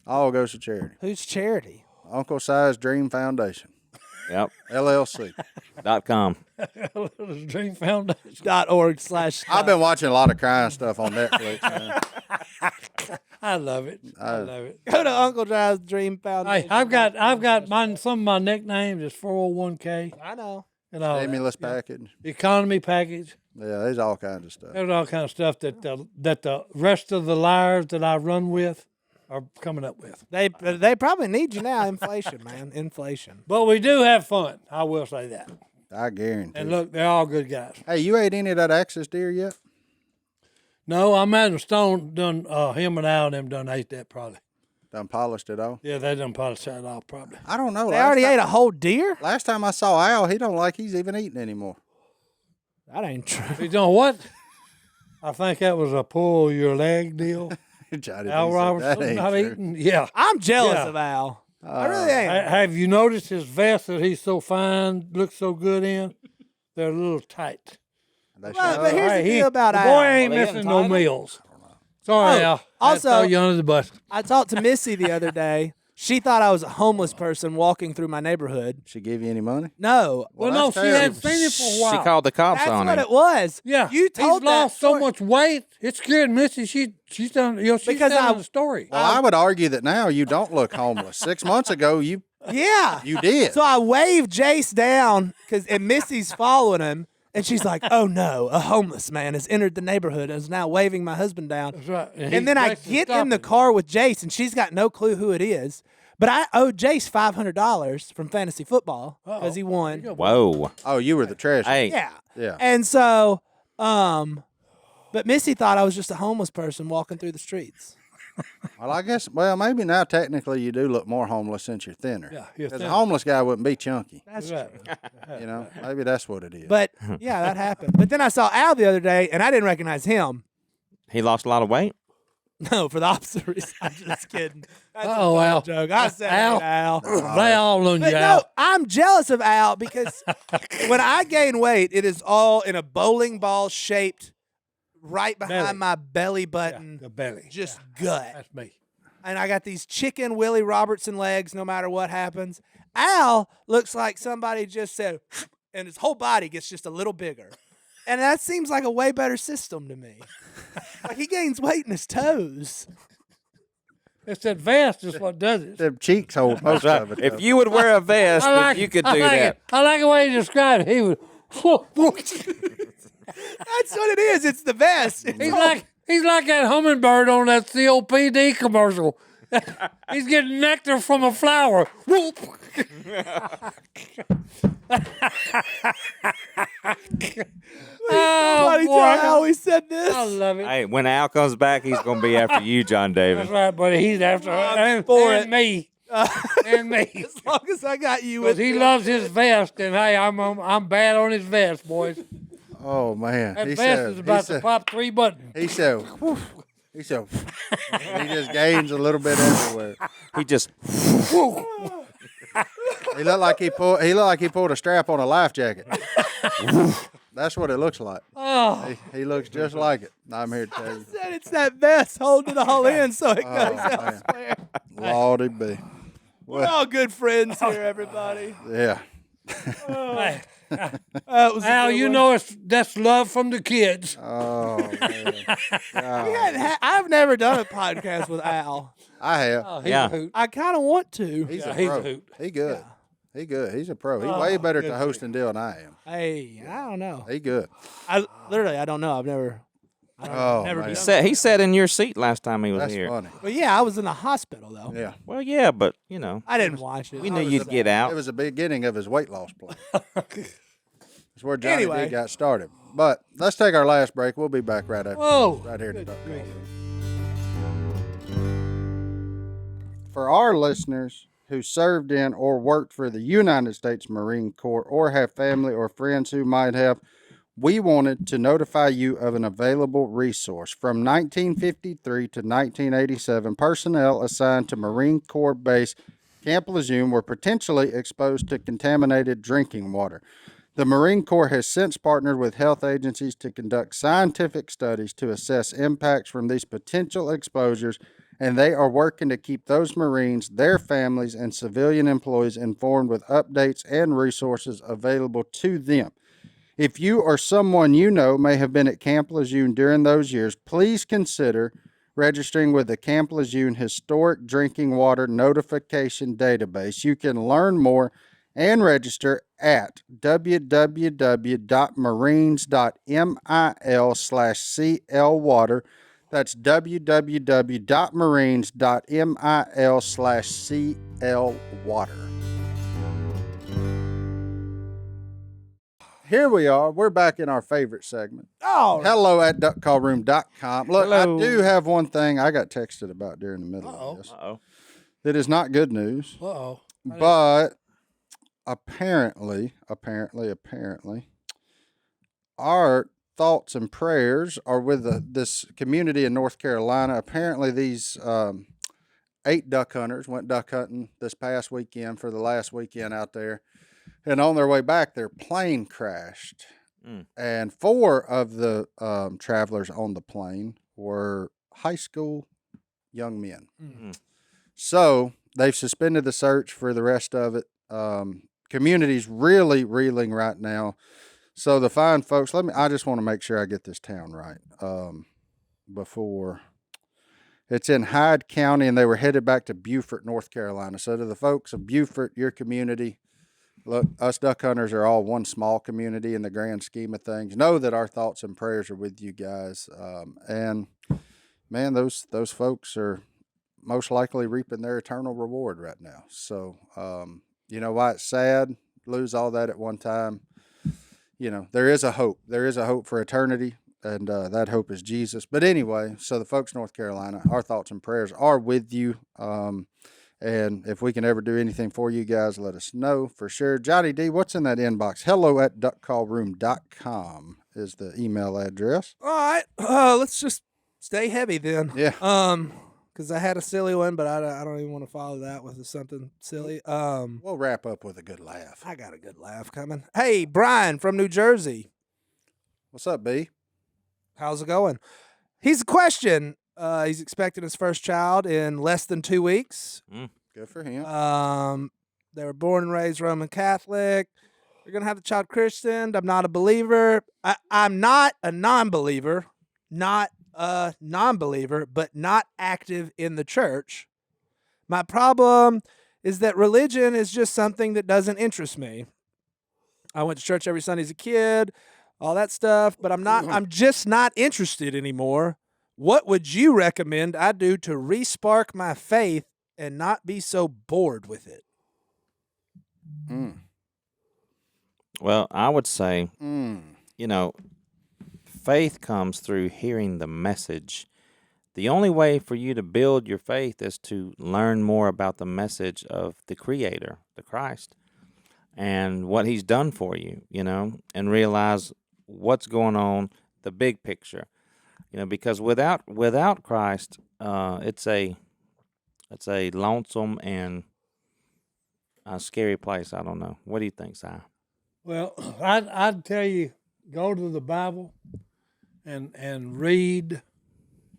Speaker 1: All goes to charity.
Speaker 2: Who's charity?
Speaker 1: Uncle Si's Dream Foundation,
Speaker 3: Yep.
Speaker 1: LLC.
Speaker 3: .com.
Speaker 4: Dream Foundation.
Speaker 2: .org/
Speaker 1: I've been watching a lot of crime stuff on Netflix, man.
Speaker 4: I love it. I love it.
Speaker 2: Go to Uncle John's Dream
Speaker 4: Hey,
Speaker 2: Foundation.
Speaker 4: I've got mine. Some of my nicknames is 401k
Speaker 2: I know.
Speaker 4: and all
Speaker 1: Stimulus
Speaker 4: that.
Speaker 1: package.
Speaker 4: Economy package.
Speaker 1: Yeah, there's all kinds of stuff.
Speaker 4: There's all kind of stuff that the rest of the liars that I run with are coming up with.
Speaker 2: They probably need you now. Inflation, man. Inflation.
Speaker 4: But we do have fun. I will say that.
Speaker 1: I guarantee.
Speaker 4: And look, they're all good guys.
Speaker 1: Hey, you ate any of that Axis deer yet?
Speaker 4: No, I imagine Stone done him and Al and them done ate that probably.
Speaker 1: Done polished it all?
Speaker 4: Yeah, they done polished that off probably.
Speaker 1: I don't know.
Speaker 2: They already ate a whole deer?
Speaker 1: Last time I saw Al, he don't like he's even eating anymore.
Speaker 2: That ain't true.
Speaker 4: You know what? I think that was a pull your leg deal.
Speaker 1: Johnny
Speaker 4: Al
Speaker 1: B said,
Speaker 4: Robertson
Speaker 1: "That ain't
Speaker 4: not
Speaker 1: true."
Speaker 4: eating. Yeah.
Speaker 2: I'm jealous
Speaker 4: Yeah.
Speaker 2: of Al. I really am.
Speaker 4: Have you noticed his vest that he's so fine, looks so good in? They're a little tight.
Speaker 1: They
Speaker 2: Well,
Speaker 1: should-
Speaker 2: but here's the deal about
Speaker 4: the
Speaker 2: Al.
Speaker 4: boy ain't
Speaker 3: Are they
Speaker 4: missing
Speaker 3: getting
Speaker 4: no
Speaker 3: tighter?
Speaker 4: meals. Sorry,
Speaker 2: Oh,
Speaker 4: Al.
Speaker 2: also-
Speaker 4: I throw you under the bus.
Speaker 2: I talked to Missy the other day. She thought I was a homeless person walking through my neighborhood.
Speaker 1: She give you any money?
Speaker 2: No.
Speaker 4: Well,
Speaker 1: Well,
Speaker 4: no,
Speaker 1: that's
Speaker 4: she hadn't
Speaker 1: terrible.
Speaker 4: seen it for a while.
Speaker 3: She called the cops
Speaker 2: That's
Speaker 3: on
Speaker 2: what
Speaker 3: him.
Speaker 2: it was.
Speaker 4: Yeah,
Speaker 2: You told
Speaker 4: he's lost
Speaker 2: that
Speaker 4: so
Speaker 2: story.
Speaker 4: much weight. It scared Missy. She's done. She's
Speaker 2: Because
Speaker 4: telling the story.
Speaker 1: Well, I would argue that now you don't look homeless. 6 months ago, you
Speaker 2: Yeah.
Speaker 1: did.
Speaker 2: So I waved Jace down and Missy's following him. And she's like, oh no, a homeless man has entered the neighborhood and is now waving my husband down.
Speaker 4: That's right.
Speaker 2: And then I get in the car with Jace, and she's got no clue who it is. But I owed Jace $500 from fantasy football because he won.
Speaker 3: Whoa.
Speaker 1: Oh, you were the treasurer.
Speaker 3: Hey.
Speaker 2: Yeah.
Speaker 1: Yeah.
Speaker 2: And so, but Missy thought I was just a homeless person walking through the streets.
Speaker 1: Well, I guess, maybe now technically you do look more homeless since you're thinner.
Speaker 4: Yeah, you're
Speaker 1: Because a
Speaker 4: thinner.
Speaker 1: homeless guy wouldn't be chunky.
Speaker 2: That's
Speaker 4: Right.
Speaker 1: You know, maybe that's what it is.
Speaker 2: But yeah, that happened. But then I saw Al the other day, and I didn't recognize him.
Speaker 3: He lost a lot of weight?
Speaker 2: No, for the opposite reason. I'm just kidding. That's
Speaker 4: Uh-oh,
Speaker 2: a bad
Speaker 4: Al.
Speaker 2: joke. I said
Speaker 4: Al.
Speaker 2: Al.
Speaker 4: They all on
Speaker 2: But
Speaker 4: you
Speaker 2: no,
Speaker 4: out.
Speaker 2: I'm jealous of Al because when I gain weight, it is all in a bowling ball shaped right behind
Speaker 4: Belly.
Speaker 2: my belly button,
Speaker 4: The belly.
Speaker 2: just gut.
Speaker 4: That's me.
Speaker 2: And I got these chicken Willie Robertson legs no matter what happens. Al looks like somebody just said, and his whole body gets just a little bigger. And that seems like a way better system to me. Like he gains weight in his toes.
Speaker 4: It's that vest is what does it.
Speaker 1: Them cheeks hold most of it.
Speaker 3: If
Speaker 1: though.
Speaker 3: you would wear a vest, then you could do that.
Speaker 4: I like the way he described it. He was.
Speaker 2: That's what it is. It's the vest. It's
Speaker 4: He's like that hummingbird on that COPD commercial. He's getting nectar from a flower. Whoop.
Speaker 2: Somebody
Speaker 4: boy.
Speaker 2: tell Al we said this.
Speaker 4: I love it.
Speaker 3: Hey, when Al comes back, he's going to be after you, John David.
Speaker 4: That's right, buddy. He's after and,
Speaker 2: for
Speaker 4: and
Speaker 2: it.
Speaker 4: me. And me.
Speaker 2: As long as I got you
Speaker 4: Because
Speaker 2: with
Speaker 4: he
Speaker 2: me.
Speaker 4: loves his vest, and hey, I'm bad on his vest, boys.
Speaker 1: Oh, man.
Speaker 4: That
Speaker 1: He
Speaker 4: vest
Speaker 1: said,
Speaker 4: is about to pop 3 buttons.
Speaker 1: he said, whew. He said, he just gains a little bit everywhere.
Speaker 3: He just,
Speaker 1: He looked like he pulled a strap on a life jacket. That's what it looks like.
Speaker 4: Oh,
Speaker 1: He looks just like it. I'm here to tell you.
Speaker 2: Said it's that vest holding it all in so it goes
Speaker 1: man.
Speaker 2: elsewhere.
Speaker 1: Lordy be.
Speaker 2: We're all good friends here, everybody.
Speaker 1: Yeah.
Speaker 4: Hey,
Speaker 2: Al,
Speaker 4: you know that's love from the kids.
Speaker 1: Oh man,
Speaker 2: I've never done a podcast with Al.
Speaker 1: I have.
Speaker 4: Oh, he's
Speaker 3: Yeah.
Speaker 4: a hoot.
Speaker 2: I kind of want to.
Speaker 1: He's
Speaker 4: Yeah,
Speaker 1: a
Speaker 4: he's
Speaker 1: pro.
Speaker 4: a hoot.
Speaker 1: He good.
Speaker 2: Yeah.
Speaker 1: He good. He's a pro. He
Speaker 4: Oh,
Speaker 1: way better at
Speaker 4: good
Speaker 1: the hosting deal than I am.
Speaker 2: Hey, I don't know.
Speaker 1: He good.
Speaker 2: I don't know. I've never. I don't know.
Speaker 1: Oh,
Speaker 2: Never
Speaker 1: man.
Speaker 2: done
Speaker 3: He sat in your seat last time he was
Speaker 1: That's
Speaker 3: here.
Speaker 1: funny.
Speaker 2: But yeah, I was in the hospital though.
Speaker 1: Yeah.
Speaker 3: Well, yeah, but you know,
Speaker 2: I didn't watch it.
Speaker 3: we knew
Speaker 2: I was
Speaker 3: you'd
Speaker 2: sad.
Speaker 3: get out.
Speaker 1: It was the beginning of his weight loss plan. That's where Johnny
Speaker 2: Anyway.
Speaker 1: D got started. But let's take our last break. We'll be back right after.
Speaker 4: Whoa.
Speaker 1: Right here to
Speaker 4: Good
Speaker 1: Duck Call
Speaker 4: grief.
Speaker 1: Room. For our listeners who served in or worked for the United States Marine Corps or have family or friends who might have, we wanted to notify you of an available resource. From 1953 to 1987, personnel assigned to Marine Corps Base Camp Lejeune were potentially exposed to contaminated drinking water. The Marine Corps has since partnered with health agencies to conduct scientific studies to assess impacts from these potential exposures, and they are working to keep those Marines, their families, and civilian employees informed with updates and resources available to them. If you or someone you know may have been at Camp Lejeune during those years, please consider registering with the Camp Lejeune Historic Drinking Water Notification Database. You can learn more and register at www.marines.mil/clwater. That's www.marines.mil/clwater. Here we are. We're back in our favorite segment.
Speaker 2: Oh,
Speaker 1: Hello at duckcallroom.com. Look,
Speaker 3: Hello.
Speaker 1: I do have one thing I got texted about during the middle of this.
Speaker 3: Uh-oh.
Speaker 1: That is not good news,
Speaker 4: Uh-oh.
Speaker 1: but apparently, our thoughts and prayers are with this community in North Carolina. Apparently, these 8 duck hunters went duck hunting this past weekend for the last weekend out there. And on their way back, their plane crashed. And 4 of the travelers on the plane were high school young men. So they've suspended the search for the rest of it. Community's really reeling right now. So the fine folks, I just want to make sure I get this town right before. It's in Hyde County, and they were headed back to Beaufort, North Carolina. So to the folks of Beaufort, your community, look, us duck hunters are all one small community in the grand scheme of things. Know that our thoughts and prayers are with you guys. And man, those folks are most likely reaping their eternal reward right now. So, you know why it's sad, lose all that at one time. You know, there is a hope. There is a hope for eternity, and that hope is Jesus. But anyway, so the folks in North Carolina, our thoughts and prayers are with you. And if we can ever do anything for you guys, let us know for sure. Johnny D, what's in that inbox? Hello at duckcallroom.com is the email address.
Speaker 2: all right. Let's just stay heavy then.
Speaker 1: Yeah.
Speaker 2: Because I had a silly one, but I don't even want to follow that with something silly.
Speaker 1: We'll wrap up with a good laugh.
Speaker 2: I got a good laugh coming. Hey, Brian from New Jersey.
Speaker 1: What's up, B?
Speaker 2: How's it going? He's a question. He's expecting his first child in less than 2 weeks.
Speaker 1: Good for him.
Speaker 2: They were born and raised Roman Catholic. They're going to have the child christened. I'm not a believer. I'm not a non-believer. Not a non-believer, but not active in the church. My problem is that religion is just something that doesn't interest me. I went to church every Sunday as a kid, all that stuff, but I'm just not interested anymore. What would you recommend I do to re-spark my faith and not be so bored with it?
Speaker 3: Well, I would say, you know, faith comes through hearing the message. The only way for you to build your faith is to learn more about the message of the Creator, the Christ, and what He's done for you, you know, and realize what's going on, the big picture, you know, because without Christ, it's a lonesome and a scary place. I don't know. What do you think, Si?
Speaker 4: Well, I'd tell you, go to the Bible and read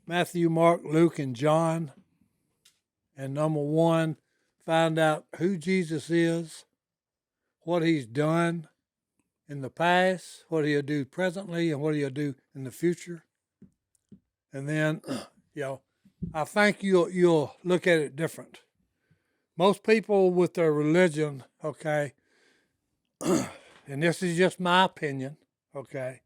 Speaker 4: Matthew, Mark, Luke, and John. And number one, find out who Jesus is, what he's done in the past, what he'll do presently, and what he'll do in the future. And then, I think you'll look at it different. Most people with their religion, okay, and this is just my opinion, okay,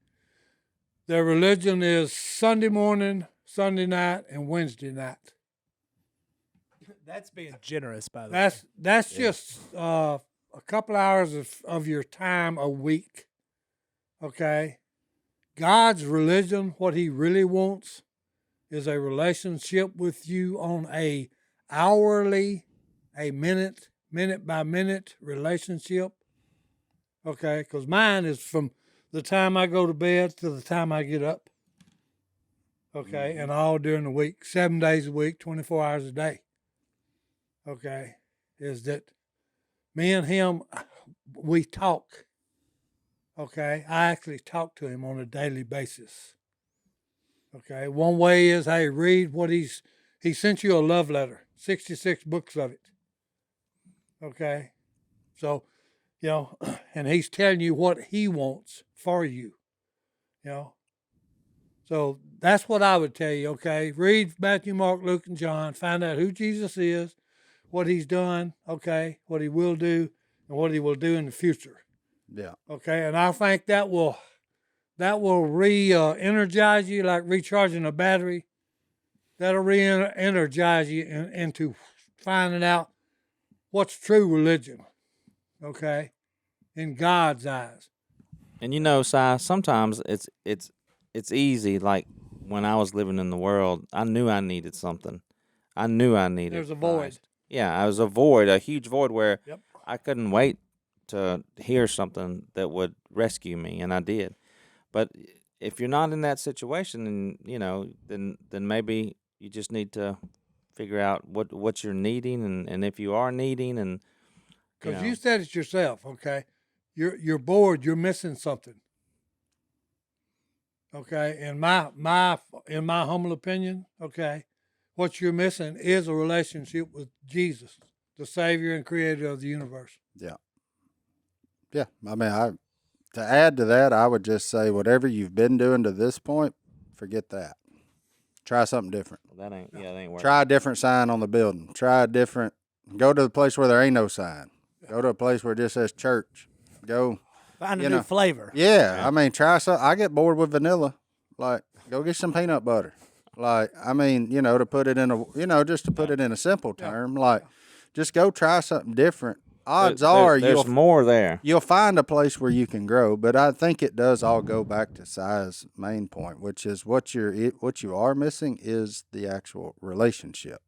Speaker 4: their religion is Sunday morning, Sunday night, and Wednesday night.
Speaker 2: That's being generous, by the way.
Speaker 4: That's just a couple hours of your time a week, okay? God's religion, what he really wants is a relationship with you on a hourly, a minute by minute relationship. Okay, because mine is from the time I go to bed to the time I get up. Okay, and all during the week, 7 days a week, 24 hours a day. Okay, is that me and him, we talk. Okay, I actually talk to him on a daily basis. Okay, one way is, hey, read what he sent you a love letter, 66 books of it. Okay, so, and he's telling you what he wants for you, So that's what I would tell you, okay? Read Matthew, Mark, Luke, and John. Find out who Jesus is, what he's done, okay, what he will do, and what he will do in the future.
Speaker 1: Yeah.
Speaker 4: Okay, and I think that will re-energize you like recharging a battery. That'll re-energize you into finding out what's true religion, okay, in God's eyes.
Speaker 3: And Si, sometimes it's easy. Like when I was living in the world, I knew I needed something. I knew I needed.
Speaker 4: There's a void.
Speaker 3: Christ. Yeah, I was a void, a huge void where
Speaker 4: Yep.
Speaker 3: I couldn't wait to hear something that would rescue me, and I did. But if you're not in that situation, then maybe you just need to figure out what you're needing, and if you are needing, and
Speaker 4: because you said it yourself, okay, you're bored, you're missing something. Okay, in my humble opinion, okay, what you're missing is a relationship with Jesus, the Savior and Creator of the universe.
Speaker 1: Yeah. Yeah. I mean, to add to that, I would just say whatever you've been doing to this point, forget that. Try something different.
Speaker 3: that ain't working.
Speaker 1: Try a different sign on the building. Go to the place where there ain't no sign. Go to a place where it just says church. Go.
Speaker 2: Find a new flavor.
Speaker 1: Yeah. I mean, try something. I get bored with vanilla. Like, go get some peanut butter. Like, I mean, to put it in put it in a simple term, like, just go try something different. Odds are
Speaker 3: there's more there.
Speaker 1: You'll find a place where you can grow, but I think it does all go back to Si's main point, which is what you are missing is the actual relationship.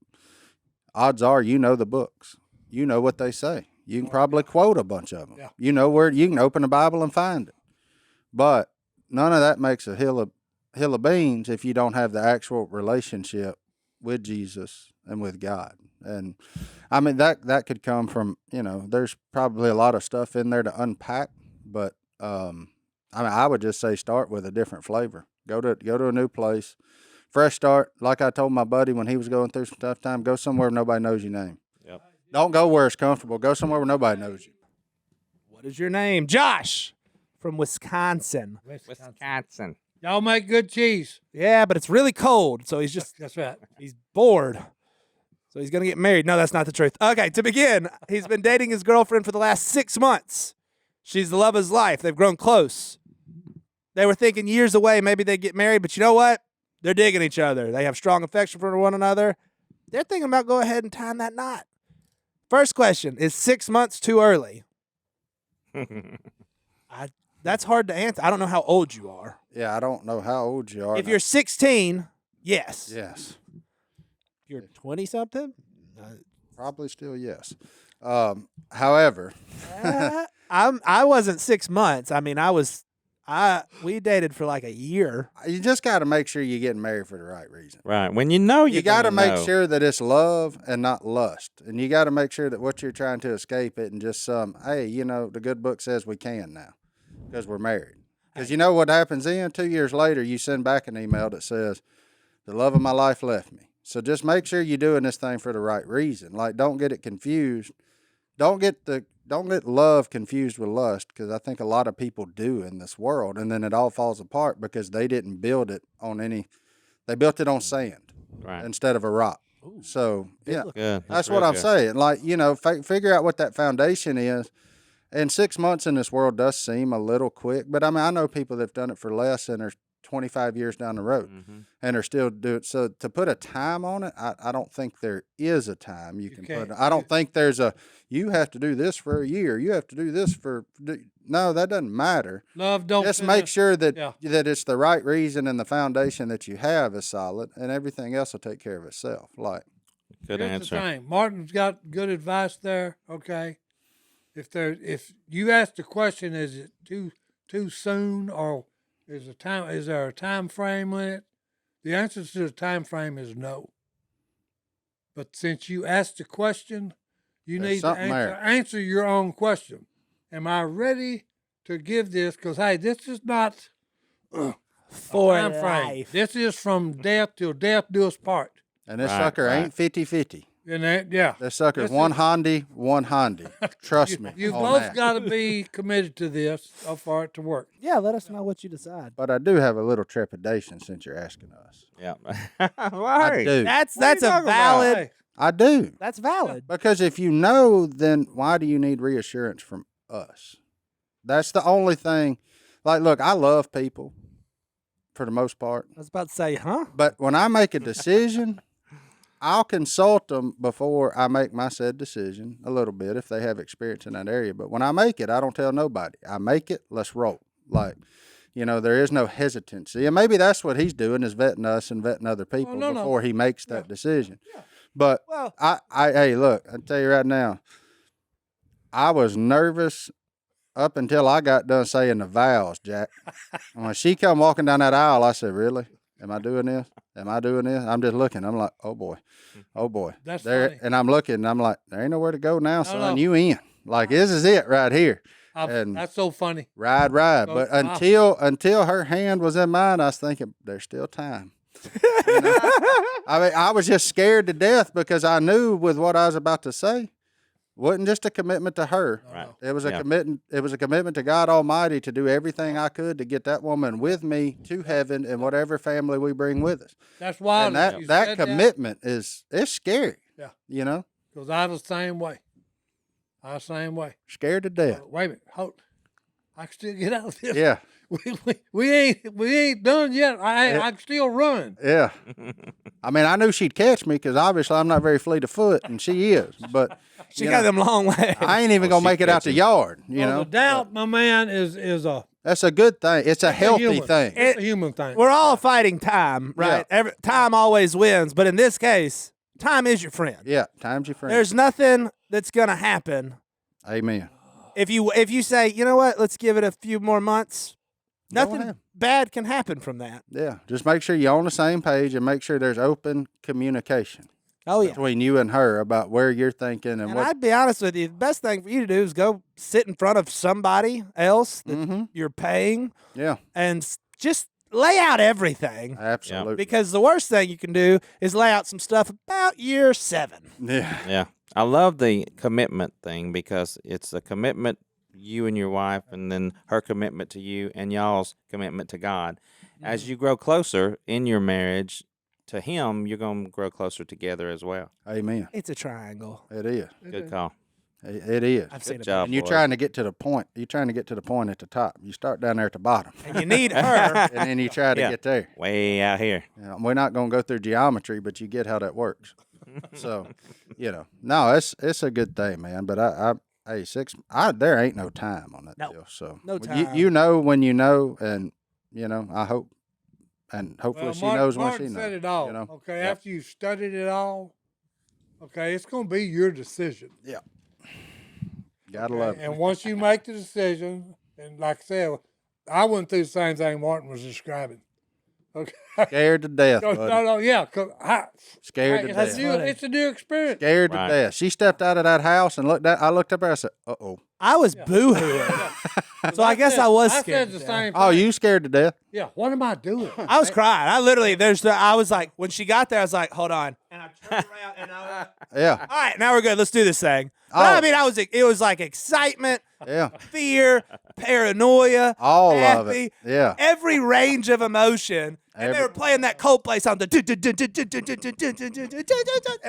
Speaker 1: Odds are the books. You know what they say. You can probably quote a bunch of them.
Speaker 4: Yeah.
Speaker 1: You know where you can open the Bible and find it. But none of that makes a hill of beans if you don't have the actual relationship with Jesus and with God. And I mean that could come from, there's probably a lot of stuff in there to unpack, but I would just say start with a different flavor. Go to a new place. Fresh start. Like I told my buddy when he was going through some tough time, go somewhere where nobody knows your name.
Speaker 3: Yep.
Speaker 1: Don't go where it's comfortable. Go somewhere where nobody knows you.
Speaker 2: What is your name? Josh from Wisconsin.
Speaker 3: Wisconsin.
Speaker 4: Y'all make good cheese.
Speaker 2: Yeah, but it's really cold, so
Speaker 4: That's right.
Speaker 2: he's bored. So he's going to get married. No, that's not the truth. Okay, to begin, he's been dating his girlfriend for the last 6 months. She's the love of his life. They've grown close. They were thinking years away, maybe they'd get married, but you know what? They're digging each other. They have strong affection for one another. They're thinking about go ahead and tying that knot. First question, is 6 months too early? That's hard to answer. I don't know how old you are.
Speaker 1: Yeah, I don't know how old you are.
Speaker 2: If you're 16, yes.
Speaker 1: Yes.
Speaker 2: You're 20-something?
Speaker 1: Probably still yes. However,
Speaker 2: I wasn't 6 months. I mean, we dated for like a year.
Speaker 1: you just got to make sure you're getting married for the right reason.
Speaker 3: Right. When you know
Speaker 1: You got to make sure that it's love and not lust. And you got to make sure that what you're trying to escape it and just hey, the good book says we can now because we're married. Because you know what happens then? 2 years later, you send back an email that says, the love of my life left me. So just make sure you're doing this thing for the right reason. Like, don't get it confused. Don't get don't get love confused with lust, because I think a lot of people do in this world, and then it all falls apart because they didn't build it on they built it on sand instead of a rock. Ooh, so yeah,
Speaker 3: good.
Speaker 1: That's what I'm saying. Like, figure out what that foundation is. And 6 months in this world does seem a little quick, but I mean, I know people that've done it for less and are 25 years down the road and are still doing it. So to put a time on it, I don't think there is a time you can put. I don't think there's you have to do this for a year. You have to do this no, that doesn't matter.
Speaker 4: Love don't
Speaker 1: just make sure that that it's the right reason and the foundation that you have is solid, and everything else will take care of itself. Like,
Speaker 3: good answer.
Speaker 4: The thing. Martin's got good advice there. Okay, if you ask the question, is it too soon, or is there a time frame in it? The answer to the time frame is no. But since you asked the question, you need to answer your own question. Am I ready to give this? Because, hey, this is not
Speaker 2: for
Speaker 4: time frame. This is from death till death do us part.
Speaker 1: And this sucker ain't 50-50.
Speaker 4: And that
Speaker 1: sucker's one Honda. Trust me.
Speaker 4: You both got to be committed to this for it to work.
Speaker 2: Yeah, let us know what you decide.
Speaker 1: But I do have a little trepidation since you're asking us.
Speaker 3: Yeah.
Speaker 1: I do.
Speaker 2: That's a valid.
Speaker 1: I do.
Speaker 2: That's valid.
Speaker 1: Because if you know, then why do you need reassurance from us? That's the only thing. Like, look, I love people for the most part.
Speaker 2: I was about to say, huh?
Speaker 1: But when I make a decision, I'll consult them before I make my said decision a little bit if they have experience in that area. But when I make it, I don't tell nobody. I make it, let's roll. Like, there is no hesitancy. And maybe that's what he's doing, is vetting us and vetting other people before he makes that decision. Yeah. But hey, look, I'll tell you right now, I was nervous up until I got done saying the vows, Jack. When she come walking down that aisle, I said, really? Am I doing this? Am I doing this? I'm just looking. I'm like, oh boy.
Speaker 4: That's
Speaker 1: there,
Speaker 4: funny.
Speaker 1: and I'm looking, and I'm like, there ain't nowhere to go now, son. You in. Like, this is it right here.
Speaker 4: And that's so funny.
Speaker 1: Ride. But until her hand was in mine, I was thinking, there's still time. I mean, I was just scared to death because I knew with what I was about to say, wasn't just a commitment to her.
Speaker 3: Right.
Speaker 1: It was a commitment. It was a commitment to God Almighty to do everything I could to get that woman with me to heaven and whatever family we bring with us.
Speaker 4: That's why.
Speaker 1: And that commitment it's scary.
Speaker 4: Yeah. Because I was the same way.
Speaker 1: Scared to death.
Speaker 4: Wait a minute. Hold. I can still get out of this.
Speaker 1: Yeah.
Speaker 4: We ain't done yet. I can still run.
Speaker 1: Yeah. I mean, I knew she'd catch me because obviously I'm not very fleet of foot, and she is. But
Speaker 2: she got them long legs.
Speaker 1: I ain't even gonna make it out the yard.
Speaker 4: The doubt, my man, is a.
Speaker 1: That's a good thing. It's a healthy thing.
Speaker 4: It's a human thing.
Speaker 2: We're all fighting time, right?
Speaker 1: Yeah.
Speaker 2: Time always wins, but in this case, time is your friend.
Speaker 1: Yeah, time's your friend.
Speaker 2: There's nothing that's gonna happen.
Speaker 1: Amen.
Speaker 2: If you say, you know what, let's give it a few more months, nothing bad can happen from that.
Speaker 1: Yeah, just make sure you're on the same page and make sure there's open communication.
Speaker 2: Oh, yeah.
Speaker 1: Between you and her about where you're thinking and what.
Speaker 2: I'd be honest with you, the best thing for you to do is go sit in front of somebody else that you're paying.
Speaker 1: Yeah.
Speaker 2: And just lay out everything.
Speaker 1: Absolutely.
Speaker 2: Because the worst thing you can do is lay out some stuff about year 7.
Speaker 1: Yeah.
Speaker 3: Yeah. I love the commitment thing because it's a commitment, you and your wife, and then her commitment to you and y'all's commitment to God. As you grow closer in your marriage to Him, you're going to grow closer together as well.
Speaker 1: Amen.
Speaker 2: It's a triangle.
Speaker 1: It is.
Speaker 3: Good call.
Speaker 1: It is.
Speaker 2: I've seen
Speaker 3: Good job,
Speaker 1: and you're
Speaker 3: boys.
Speaker 1: trying to get to the point. You're trying to get to the point at the top. You start down there at the bottom.
Speaker 2: And you need her.
Speaker 1: And then you try to get there.
Speaker 3: Way out here.
Speaker 1: We're not going to go through geometry, but you get how that works. So, no, it's a good thing, man. But there ain't no time on that deal. So
Speaker 2: no time.
Speaker 1: You know when you know, and I hope, and hopefully she knows when she knows.
Speaker 4: Said it all. Okay, after you've studied it all, okay, it's going to be your decision.
Speaker 1: Yeah. Gotta love it.
Speaker 4: And once you make the decision, and like I said, I went through the same thing Martin was describing. Okay.
Speaker 1: Scared to death, buddy.
Speaker 4: No, yeah.
Speaker 1: Scared to death.
Speaker 4: It's a new experience.
Speaker 1: Scared to death. She stepped out of that house and I looked up there. I said, "Uh-oh."
Speaker 2: I was boo-hooing. So I guess I was
Speaker 4: I
Speaker 2: scared.
Speaker 4: said the
Speaker 2: to
Speaker 4: same thing.
Speaker 1: Oh, you scared to death?
Speaker 4: Yeah, what am I doing?
Speaker 2: I was crying. I literally, I was like, when she got there, I was like, hold on. And I turned around and I was
Speaker 1: Yeah.
Speaker 2: all right, now we're good. Let's do this thing. But I mean, it was like excitement,
Speaker 1: Yeah.
Speaker 2: fear, paranoia,
Speaker 1: All of
Speaker 2: happy,
Speaker 1: it. Yeah.
Speaker 2: every range of emotion. And they
Speaker 1: Every-
Speaker 2: were playing that Coldplay song, and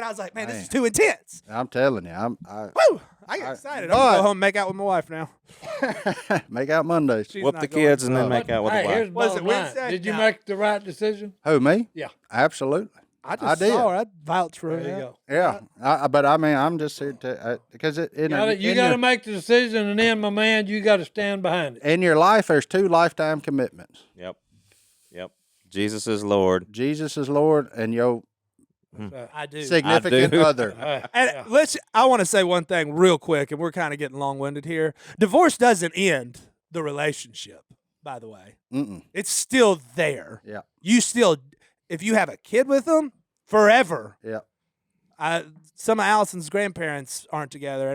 Speaker 2: I was like, man, this is too intense.
Speaker 1: I'm telling you,
Speaker 2: Woo! I get excited. I'm gonna go home and make out with my wife now.
Speaker 1: make out Mondays.
Speaker 2: She's
Speaker 3: Whoop
Speaker 2: not
Speaker 3: the
Speaker 2: going
Speaker 3: kids
Speaker 2: to.
Speaker 3: and then make out with
Speaker 4: Hey,
Speaker 3: the
Speaker 4: here's
Speaker 3: wife.
Speaker 2: Was
Speaker 4: the
Speaker 2: it
Speaker 4: bottom line.
Speaker 2: Wednesday?
Speaker 4: Did you
Speaker 2: No.
Speaker 4: make the right decision?
Speaker 1: Who, me?
Speaker 4: Yeah.
Speaker 1: Absolutely.
Speaker 2: I just
Speaker 1: I did.
Speaker 2: saw her. I'd vouch for her.
Speaker 4: There you go.
Speaker 1: Yeah. But I mean, I'm just here to, because
Speaker 4: You got to make the decision, and then, my man, you got to stand behind it.
Speaker 1: in your life, there's 2 lifetime commitments.
Speaker 3: Yep. Jesus is Lord.
Speaker 1: Jesus is Lord and your
Speaker 2: I do.
Speaker 1: significant other.
Speaker 2: And I want to say one thing real quick, and we're kind of getting long-winded here. Divorce doesn't end the relationship, by the way.
Speaker 1: Mm-mm.
Speaker 2: It's still there.
Speaker 1: Yeah.
Speaker 2: You still, if you have a kid with them, forever.
Speaker 1: Yeah.
Speaker 2: Some of Allison's grandparents aren't together,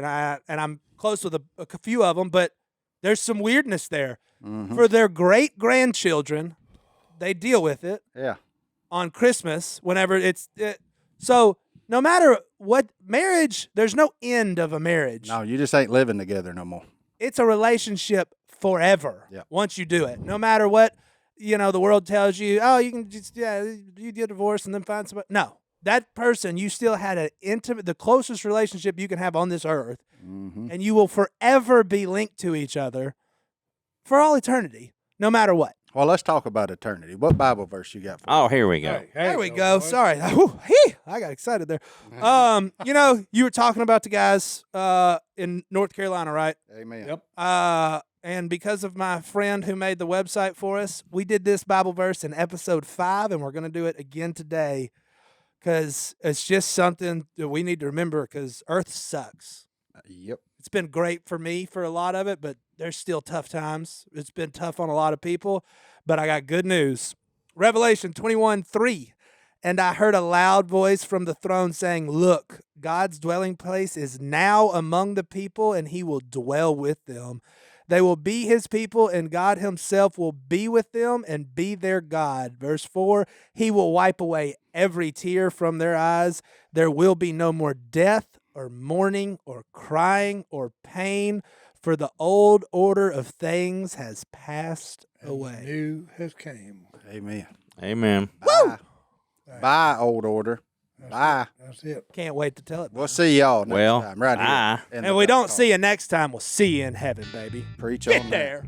Speaker 2: and I'm close with a few of them, but there's some weirdness there.
Speaker 1: Mm-hmm.
Speaker 2: For their great-grandchildren, they deal with it.
Speaker 1: Yeah.
Speaker 2: On Christmas, whenever so no matter what marriage, there's no end of a marriage.
Speaker 1: No, you just ain't living together no more.
Speaker 2: It's a relationship forever.
Speaker 1: Yep.
Speaker 2: Once you do it, no matter what the world tells you. Oh, you can just you get divorced and then find somebody. No, that person you still had the closest relationship you can have on this earth, and you will forever be linked to each other for all eternity, no matter what.
Speaker 1: Well, let's talk about eternity. What Bible verse you got for
Speaker 3: Oh, here we go.
Speaker 4: Hey,
Speaker 2: There we go. Sorry. Whew, I got excited there. You were talking about the guys in North Carolina, right?
Speaker 1: Amen.
Speaker 4: Yep.
Speaker 2: And because of my friend who made the website for us, we did this Bible verse in episode 5, and we're going to do it again today because it's just something that we need to remember because Earth sucks.
Speaker 1: Yep.
Speaker 2: It's been great for me for a lot of it, but there's still tough times. It's been tough on a lot of people, but I got good news. Revelation 21:3. And I heard a loud voice from the throne saying, look, God's dwelling place is now among the people, and he will dwell with them. They will be his people, and God himself will be with them and be their God. Verse 4, he will wipe away every tear from their eyes. There will be no more death or mourning or crying or pain, for the old order of things has passed away.
Speaker 4: New has came.
Speaker 1: Amen.
Speaker 3: Amen.
Speaker 1: Bye. Bye, old order. Bye.
Speaker 4: That's it.
Speaker 2: Can't wait to tell it.
Speaker 1: We'll see y'all next
Speaker 3: Well,
Speaker 1: time right
Speaker 3: bye.
Speaker 1: here.
Speaker 2: And we don't see you next time, we'll see you in heaven, baby.
Speaker 1: Preach
Speaker 2: Get
Speaker 1: on that.
Speaker 2: there.